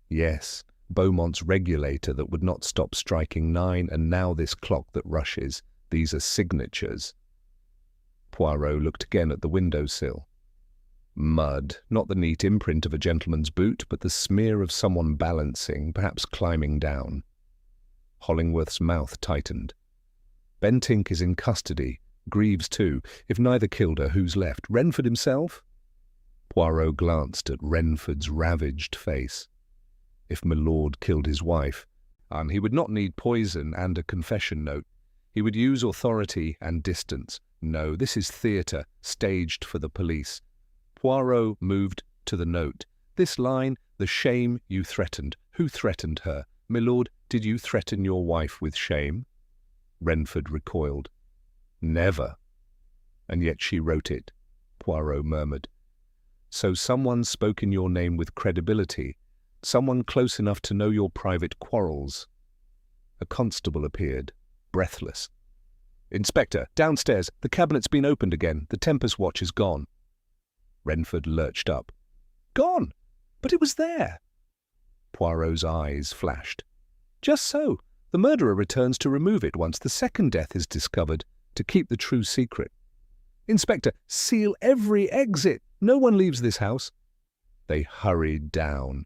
Speaker 1: "Yes, Beaumont's regulator that would not stop striking 9, and now this clock that rushes. These are signatures." Poirot looked again at the window-sill. Mud, not the neat imprint of a gentleman's boot, but the smear of someone balancing, perhaps climbing down. Hollingworth's mouth tightened. "Bentinck is in custody. Greaves too. If neither killed her, who's left? Wrenford himself?" Poirot glanced at Wrenford's ravaged face. If my lord killed his wife, he would not need poison and a confession note. He would use authority and distance. No, this is theatre, staged for the police. Poirot moved to the note. This line, "The shame you threatened." Who threatened her? "My lord, did you threaten your wife with shame?" Wrenford recoiled. "Never." "And yet she wrote it," Poirot murmured. "So someone spoke in your name with credibility, someone close enough to know your private quarrels." A constable appeared, breathless. "Inspector, downstairs. The cabinet's been opened again. The Tempus watch is gone." Wrenford lurched up. "Gone? But it was there." Poirot's eyes flashed. "Just so. The murderer returns to remove it once the second death is discovered, to keep the true secret. Inspector, seal every exit. No one leaves this house." They hurried down.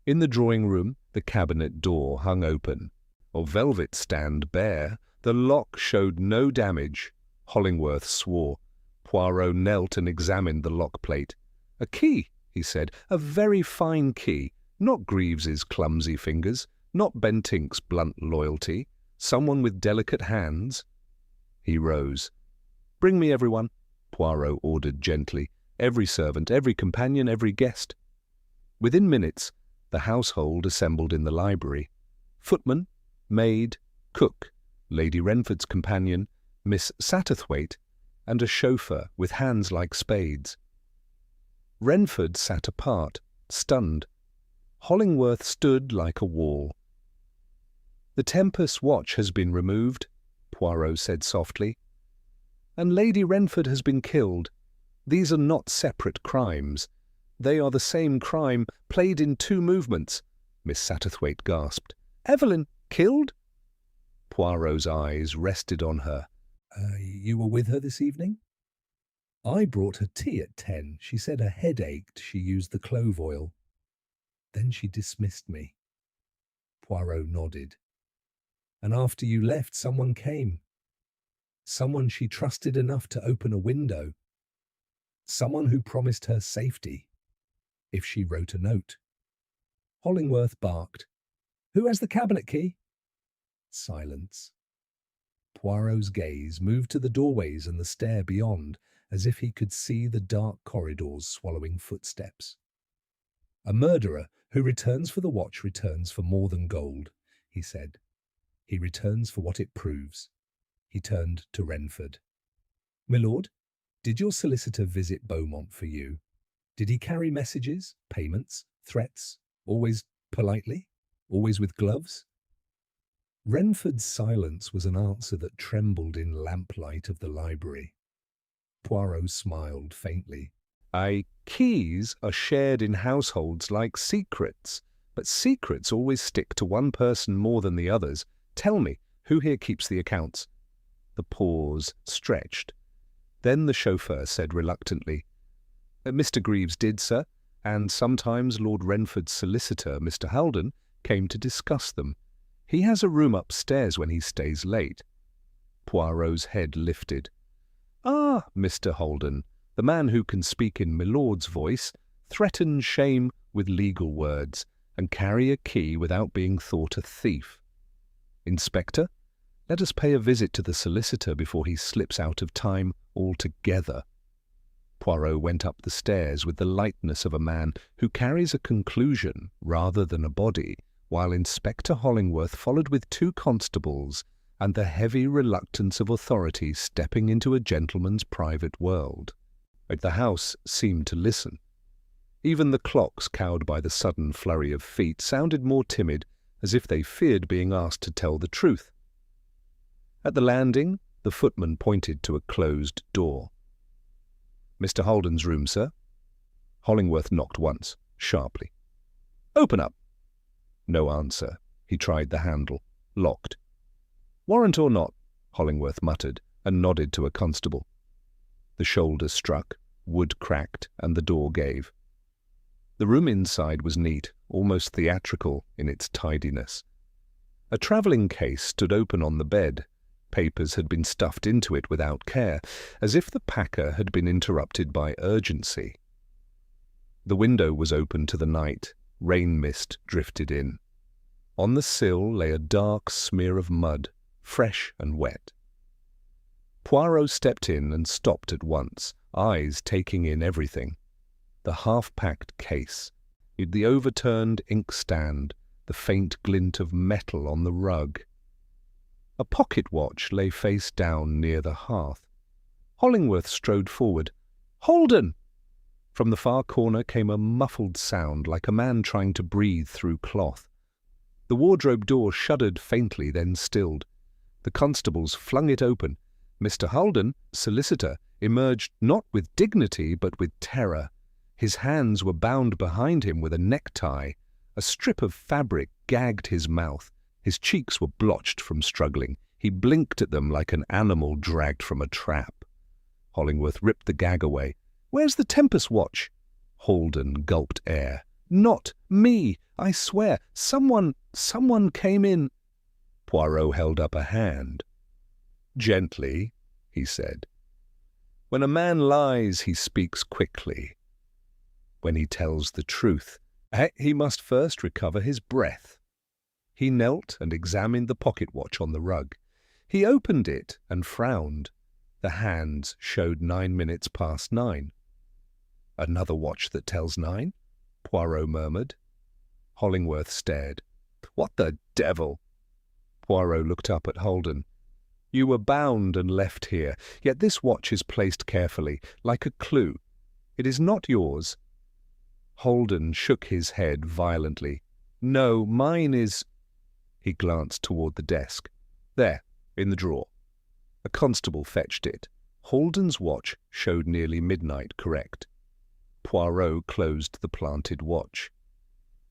Speaker 1: In the drawing-room, the cabinet door hung open, a velvet stand bare. The lock showed no damage. Hollingworth swore. Poirot knelt and examined the lock plate. "A key," he said, "a very fine key. Not Greaves's clumsy fingers, not Bentinck's blunt loyalty. Someone with delicate hands." He rose. "Bring me everyone," Poirot ordered gently. "Every servant, every companion, every guest." Within minutes, the household assembled in the library. Footman, maid, cook, Lady Wrenford's companion, Miss Satterthwaite, and a chauffeur with hands like spades. Wrenford sat apart, stunned. Hollingworth stood like a wall. "The Tempus watch has been removed," Poirot said softly. "And Lady Wrenford has been killed. These are not separate crimes. They are the same crime, played in two movements," Miss Satterthwaite gasped. "Evelyn killed?" Poirot's eyes rested on her.
Speaker 2: You were with her this evening?" "I brought her tea at 10. She said her head ached. She used the clove oil. Then she dismissed me." Poirot nodded. "And after you left, someone came. Someone she trusted enough to open a window. Someone who promised her safety if she wrote a note." Hollingworth barked. "Who has the cabinet key?" Silence. Poirot's gaze moved to the doorways and the stair beyond, as if he could see the dark corridors swallowing footsteps. "A murderer who returns for the watch returns for more than gold," he said. "He returns for what it proves." He turned to Wrenford. "My lord, did your solicitor visit Beaumont for you? Did he carry messages, payments, threats, always politely, always with gloves?" Wrenford's silence was an answer that trembled in lamplight of the library. Poirot smiled faintly.
Speaker 1: Keys are shared in households like secrets, but secrets always stick to one person more than the others. Tell me, who here keeps the accounts?" The pause stretched. Then the chauffeur said reluctantly, "Mr. Greaves did, sir, and sometimes Lord Wrenford's solicitor, Mr. Haldon, came to discuss them. He has a room upstairs when he stays late." Poirot's head lifted. "Ah, Mr. Haldon, the man who can speak in milord's voice, threaten shame with legal words, and carry a key without being thought a thief. Inspector, let us pay a visit to the solicitor before he slips out of time altogether." Poirot went up the stairs with the lightness of a man who carries a conclusion rather than a body, while Inspector Hollingworth followed with two constables and the heavy reluctance of authority stepping into a gentleman's private world. The house seemed to listen. Even the clocks, cowed by the sudden flurry of feet, sounded more timid, as if they feared being asked to tell the truth. At the landing, the footman pointed to a closed door. "Mr. Haldon's room, sir." Hollingworth knocked once, sharply. "Open up." No answer. He tried the handle. Locked. "Warrant or not," Hollingworth muttered, and nodded to a constable. The shoulder struck, wood cracked, and the door gave. The room inside was neat, almost theatrical in its tidiness. A travelling case stood open on the bed. Papers had been stuffed into it without care, as if the packer had been interrupted by urgency. The window was open to the night. Rain mist drifted in. On the sill lay a dark smear of mud, fresh and wet. Poirot stepped in and stopped at once, eyes taking in everything. The half-packed case, the overturned inkstand, the faint glint of metal on the rug. A pocket watch lay face down near the hearth. Hollingworth strode forward. "Holden!" From the far corner came a muffled sound like a man trying to breathe through cloth. The wardrobe door shuddered faintly, then stilled. The constables flung it open. Mr. Holden, solicitor, emerged not with dignity but with terror. His hands were bound behind him with a necktie. A strip of fabric gagged his mouth. His cheeks were blotched from struggling. He blinked at them like an animal dragged from a trap. Hollingworth ripped the gag away. "Where's the Tempus watch?" Holden gulped air. "Not me, I swear. Someone came in." Poirot held up a hand. "Gently," he said. "When a man lies, he speaks quickly. When he tells the truth, he must first recover his breath." He knelt and examined the pocket watch on the rug. He opened it and frowned. The hands showed 9 minutes past 9. "Another watch that tells 9?" Poirot murmured. Hollingworth stared. "What the devil?" Poirot looked up at Holden. "You were bound and left here, yet this watch is placed carefully, like a clue. It is not yours." Holden shook his head violently. "No, mine is—" He glanced toward the desk. "There, in the drawer." A constable fetched it. Holden's watch showed nearly midnight correct. Poirot closed the planted watch.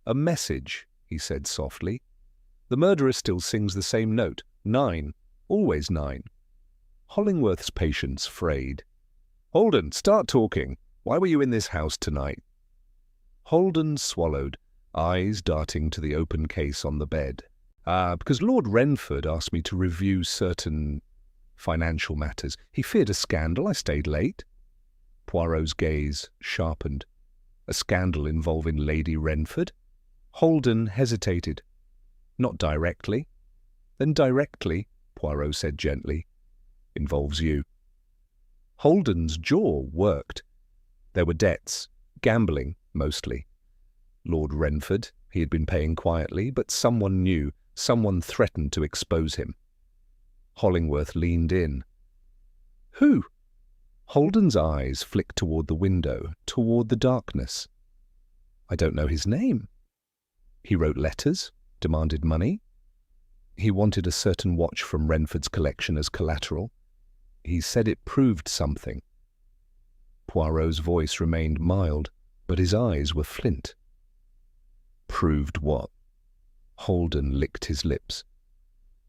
Speaker 1: "A message," he said softly. "The murderer still sings the same note, 9, always 9. Hollingworth's patience frayed. "Holden, start talking. Why were you in this house tonight?" Holden swallowed, eyes darting to the open case on the bed. Because Lord Wrenford asked me to review certain financial matters. He feared a scandal. I stayed late." Poirot's gaze sharpened. "A scandal involving Lady Wrenford?" Holden hesitated. "Not directly." "Then directly," Poirot said gently. "Involves you." Holden's jaw worked. There were debts, gambling mostly. Lord Wrenford, he had been paying quietly, but someone knew, someone threatened to expose him. Hollingworth leaned in. "Who?" Holden's eyes flicked toward the window, toward the darkness. "I don't know his name." "He wrote letters, demanded money. He wanted a certain watch from Wrenford's collection as collateral. He said it proved something." Poirot's voice remained mild, but his eyes were flint. "Proved what?" Holden licked his lips.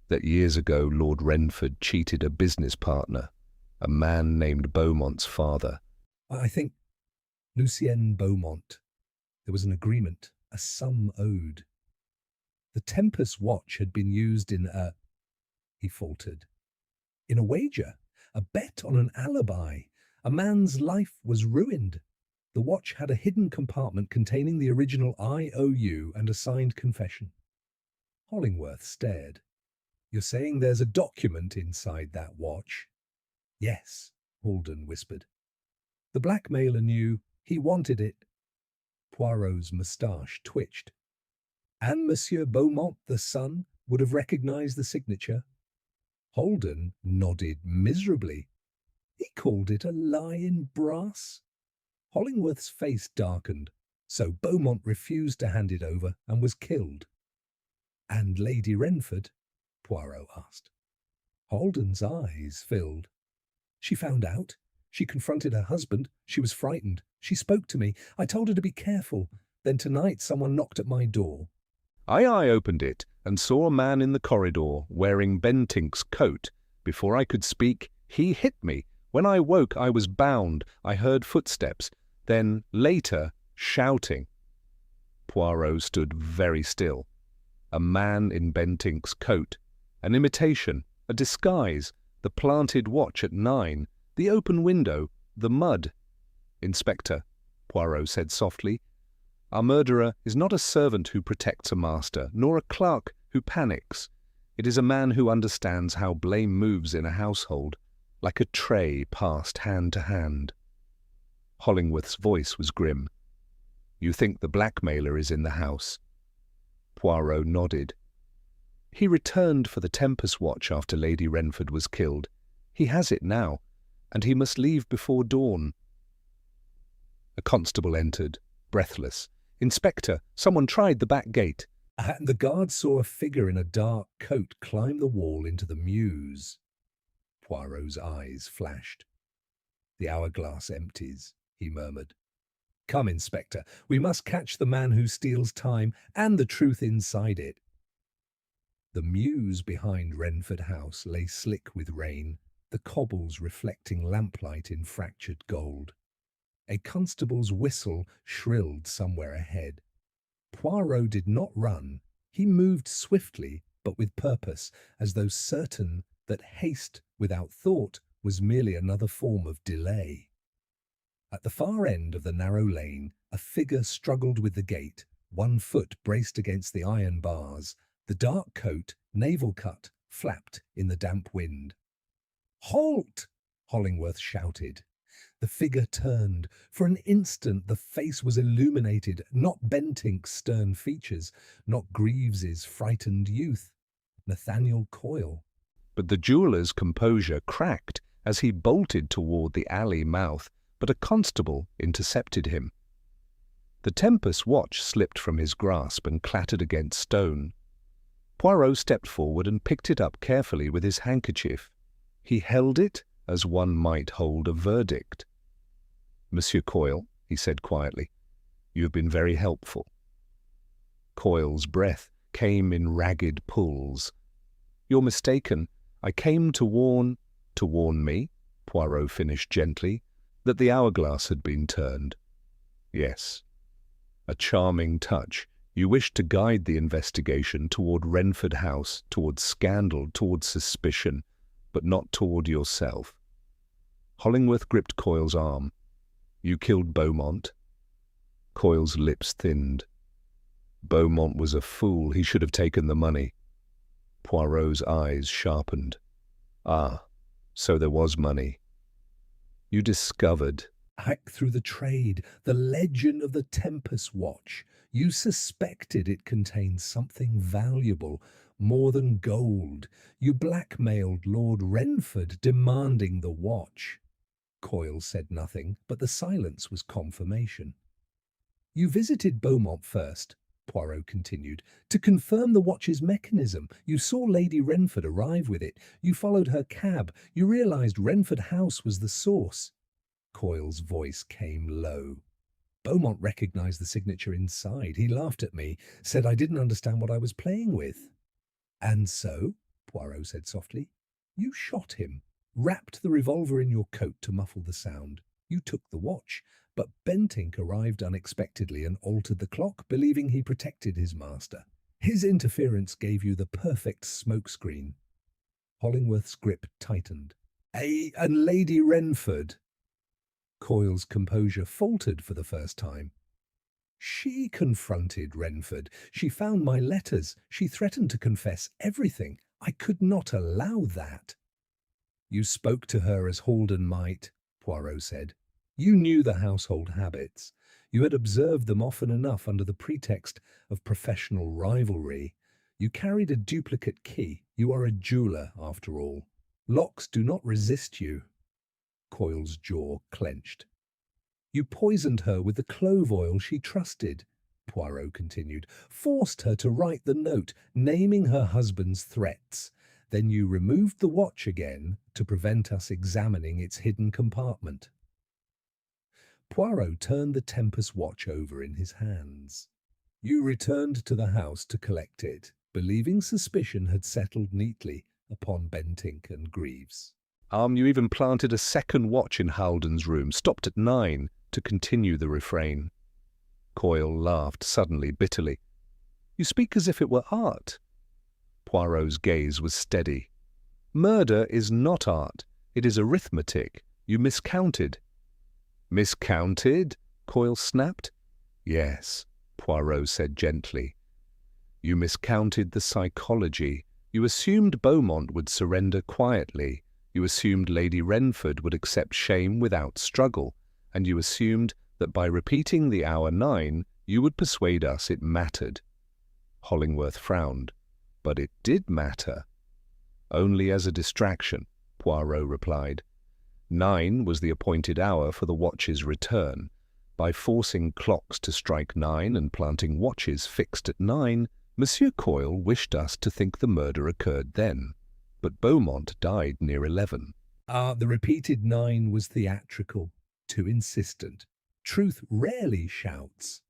Speaker 1: "That years ago Lord Wrenford cheated a business partner, a man named Beaumont's father."
Speaker 2: "I think Lucien Beaumont. There was an agreement, a sum owed. The Tempus watch had been used in a—" he faltered. "In a wager, a bet on an alibi. A man's life was ruined. The watch had a hidden compartment containing the original IOU and a signed confession." Hollingworth stared. "You're saying there's a document inside that watch?" "Yes," Holden whispered. "The blackmailer knew. He wanted it." Poirot's moustache twitched. "And Monsieur Beaumont, the son, would have recognized the signature?" Holden nodded miserably. "He called it a lie in brass." Hollingworth's face darkened. "So Beaumont refused to hand it over and was killed." "And Lady Wrenford?" Poirot asked. Holden's eyes filled. "She found out. She confronted her husband. She was frightened. She spoke to me. I told her to be careful. Then tonight someone knocked at my door." I opened it and saw a man in the corridor wearing Bentinck's coat. Before I could speak, he hit me. When I woke, I was bound. I heard footsteps. Then, later, shouting." Poirot stood very still. A man in Bentinck's coat. An imitation, a disguise, the planted watch at 9, the open window, the mud. "Inspector," Poirot said softly, "our murderer is not a servant who protects a master, nor a clerk who panics. It is a man who understands how blame moves in a household, like a tray passed hand to hand." Hollingworth's voice was grim. "You think the blackmailer is in the house?"
Speaker 1: Poirot nodded. He returned for the Tempus watch after Lady Wrenford was killed. He has it now, and he must leave before dawn. A constable entered, breathless. "Inspector, someone tried the back gate."
Speaker 2: And the guard saw a figure in a dark coat climb the wall into the mews. Poirot's eyes flashed. "The hourglass empties," he murmured. "Come, Inspector, we must catch the man who steals time and the truth inside it." The mews behind Wrenford House lay slick with rain, the cobbles reflecting lamplight in fractured gold. A constable's whistle shrilled somewhere ahead. Poirot did not run. He moved swiftly, but with purpose, as though certain that haste without thought was merely another form of delay. At the far end of the narrow lane, a figure struggled with the gate, one foot braced against the iron bars. The dark coat, navel-cut, flapped in the damp wind. "Halt!" Hollingworth shouted. The figure turned. For an instant the face was illuminated, not Bentinck's stern features, not Greaves's frightened youth. Nathaniel Coyle.
Speaker 1: But the jeweller's composure cracked as he bolted toward the alley mouth, but a constable intercepted him. The Tempus watch slipped from his grasp and clattered against stone. Poirot stepped forward and picked it up carefully with his handkerchief. He held it as one might hold a verdict. "Monsieur Coyle," he said quietly, "you have been very helpful." Coyle's breath came in ragged pulls. "You're mistaken. I came to warn—" "To warn me," Poirot finished gently, "that the hourglass had been turned." "Yes. A charming touch. You wished to guide the investigation toward Wrenford House, toward scandal, toward suspicion, but not toward yourself." Hollingworth gripped Coyle's arm. "You killed Beaumont?" Coyle's lips thinned. "Beaumont was a fool. He should have taken the money." Poirot's eyes sharpened. "Ah, so there was money. You discovered—"
Speaker 2: "Hack through the trade, the legend of the Tempus watch. You suspected it contained something valuable, more than gold. You blackmailed Lord Wrenford, demanding the watch." Coyle said nothing, but the silence was confirmation. "You visited Beaumont first," Poirot continued, "to confirm the watch's mechanism. You saw Lady Wrenford arrive with it. You followed her cab. You realized Wrenford House was the source." Coyle's voice came low. "Beaumont recognized the signature inside. He laughed at me, said I didn't understand what I was playing with." "And so," Poirot said softly, "you shot him, wrapped the revolver in your coat to muffle the sound. You took the watch, but Bentinck arrived unexpectedly and altered the clock, believing he protected his master. His interference gave you the perfect smokescreen." Hollingworth's grip tightened. "And Lady Wrenford?" Coyle's composure faltered for the first time. "She confronted Wrenford. She found my letters. She threatened to confess everything. I could not allow that." "You spoke to her as Halden might," Poirot said. "You knew the household habits. You had observed them often enough under the pretext of professional rivalry. You carried a duplicate key. You are a jeweller, after all. Locks do not resist you." Coyle's jaw clenched. "You poisoned her with the clove oil she trusted," Poirot continued, "forced her to write the note, naming her husband's threats. Then you removed the watch again to prevent us examining its hidden compartment." Poirot turned the Tempus watch over in his hands. "You returned to the house to collect it, believing suspicion had settled neatly upon Bentinck and Greaves."
Speaker 1: You even planted a second watch in Halden's room, stopped at 9, to continue the refrain." Coyle laughed suddenly, bitterly. "You speak as if it were art." Poirot's gaze was steady. "Murder is not art. It is arithmetic. You miscounted." "Miscounted?" Coyle snapped. "Yes," Poirot said gently. "You miscounted the psychology. You assumed Beaumont would surrender quietly. You assumed Lady Wrenford would accept shame without struggle, and you assumed that by repeating the hour 9, you would persuade us it mattered. Hollingworth frowned. But it did matter. Only as a distraction, Poirot replied. 9 was the appointed hour for the watch's return. By forcing clocks to strike 9 and planting watches fixed at 9, Monsieur Coyle wished us to think the murder occurred then. But Beaumont died near 11.
Speaker 2: The repeated 9 was theatrical, too insistent. Truth rarely shouts.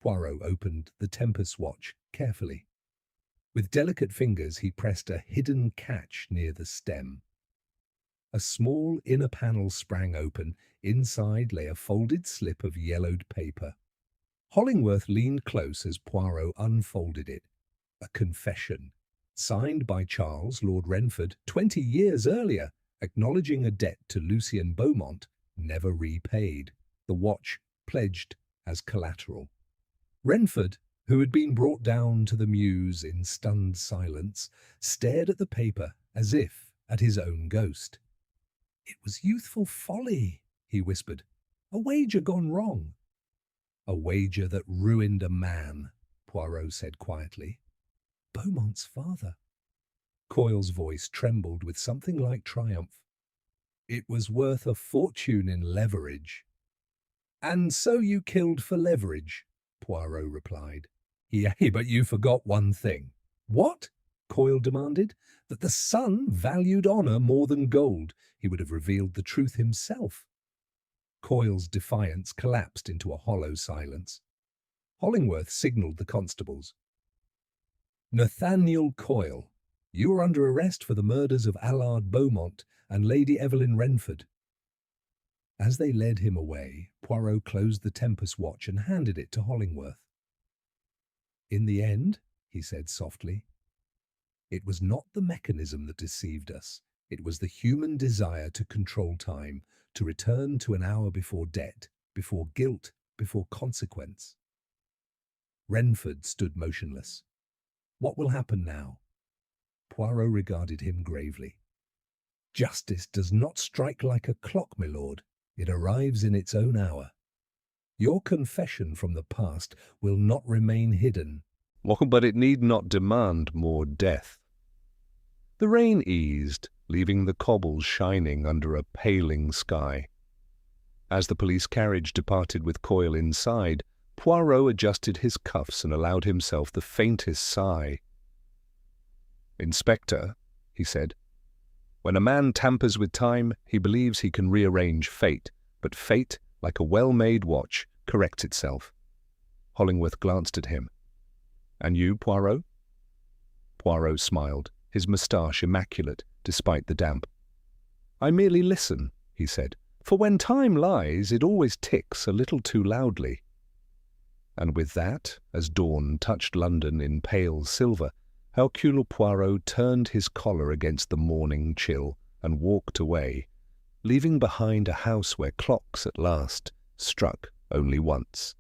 Speaker 2: Poirot opened the Tempus watch carefully. With delicate fingers he pressed a hidden catch near the stem. A small inner panel sprang open. Inside lay a folded slip of yellowed paper. Hollingworth leaned close as Poirot unfolded it. A confession, signed by Charles, Lord Wrenford, 20 years earlier, acknowledging a debt to Lucien Beaumont, never repaid, the watch pledged as collateral. Wrenford, who had been brought down to the mews in stunned silence, stared at the paper as if at his own ghost. "It was youthful folly," he whispered. "A wager gone wrong." "A wager that ruined a man," Poirot said quietly. "Beaumont's father." Coyle's voice trembled with something like triumph. "It was worth a fortune in leverage." "And so you killed for leverage," Poirot replied. "Yea, but you forgot one thing." "What?" Coyle demanded. "That the son valued honour more than gold. He would have revealed the truth himself." Coyle's defiance collapsed into a hollow silence. Hollingworth signalled the constables. "Nathaniel Coyle, you are under arrest for the murders of Alard Beaumont and Lady Evelyn Wrenford." As they led him away, Poirot closed the Tempus watch and handed it to Hollingworth. "In the end," he said softly, "it was not the mechanism that deceived us. It was the human desire to control time, to return to an hour before debt, before guilt, before consequence." Wrenford stood motionless. "What will happen now?" Poirot regarded him gravely. "Justice does not strike like a clock, my lord. It arrives in its own hour. Your confession from the past will not remain hidden."
Speaker 1: But it need not demand more death. The rain eased, leaving the cobbles shining under a paling sky. As the police carriage departed with Coyle inside, Poirot adjusted his cuffs and allowed himself the faintest sigh. "Inspector," he said, "when a man tampers with time, he believes he can rearrange fate, but fate, like a well-made watch, corrects itself." Hollingworth glanced at him. "And you, Poirot?" Poirot smiled, his moustache immaculate, despite the damp. "I merely listen," he said, "for when time lies, it always ticks a little too loudly." And with that, as dawn touched London in pale silver, Hercule Poirot turned his collar against the morning chill and walked away, leaving behind a house where clocks at last struck only once.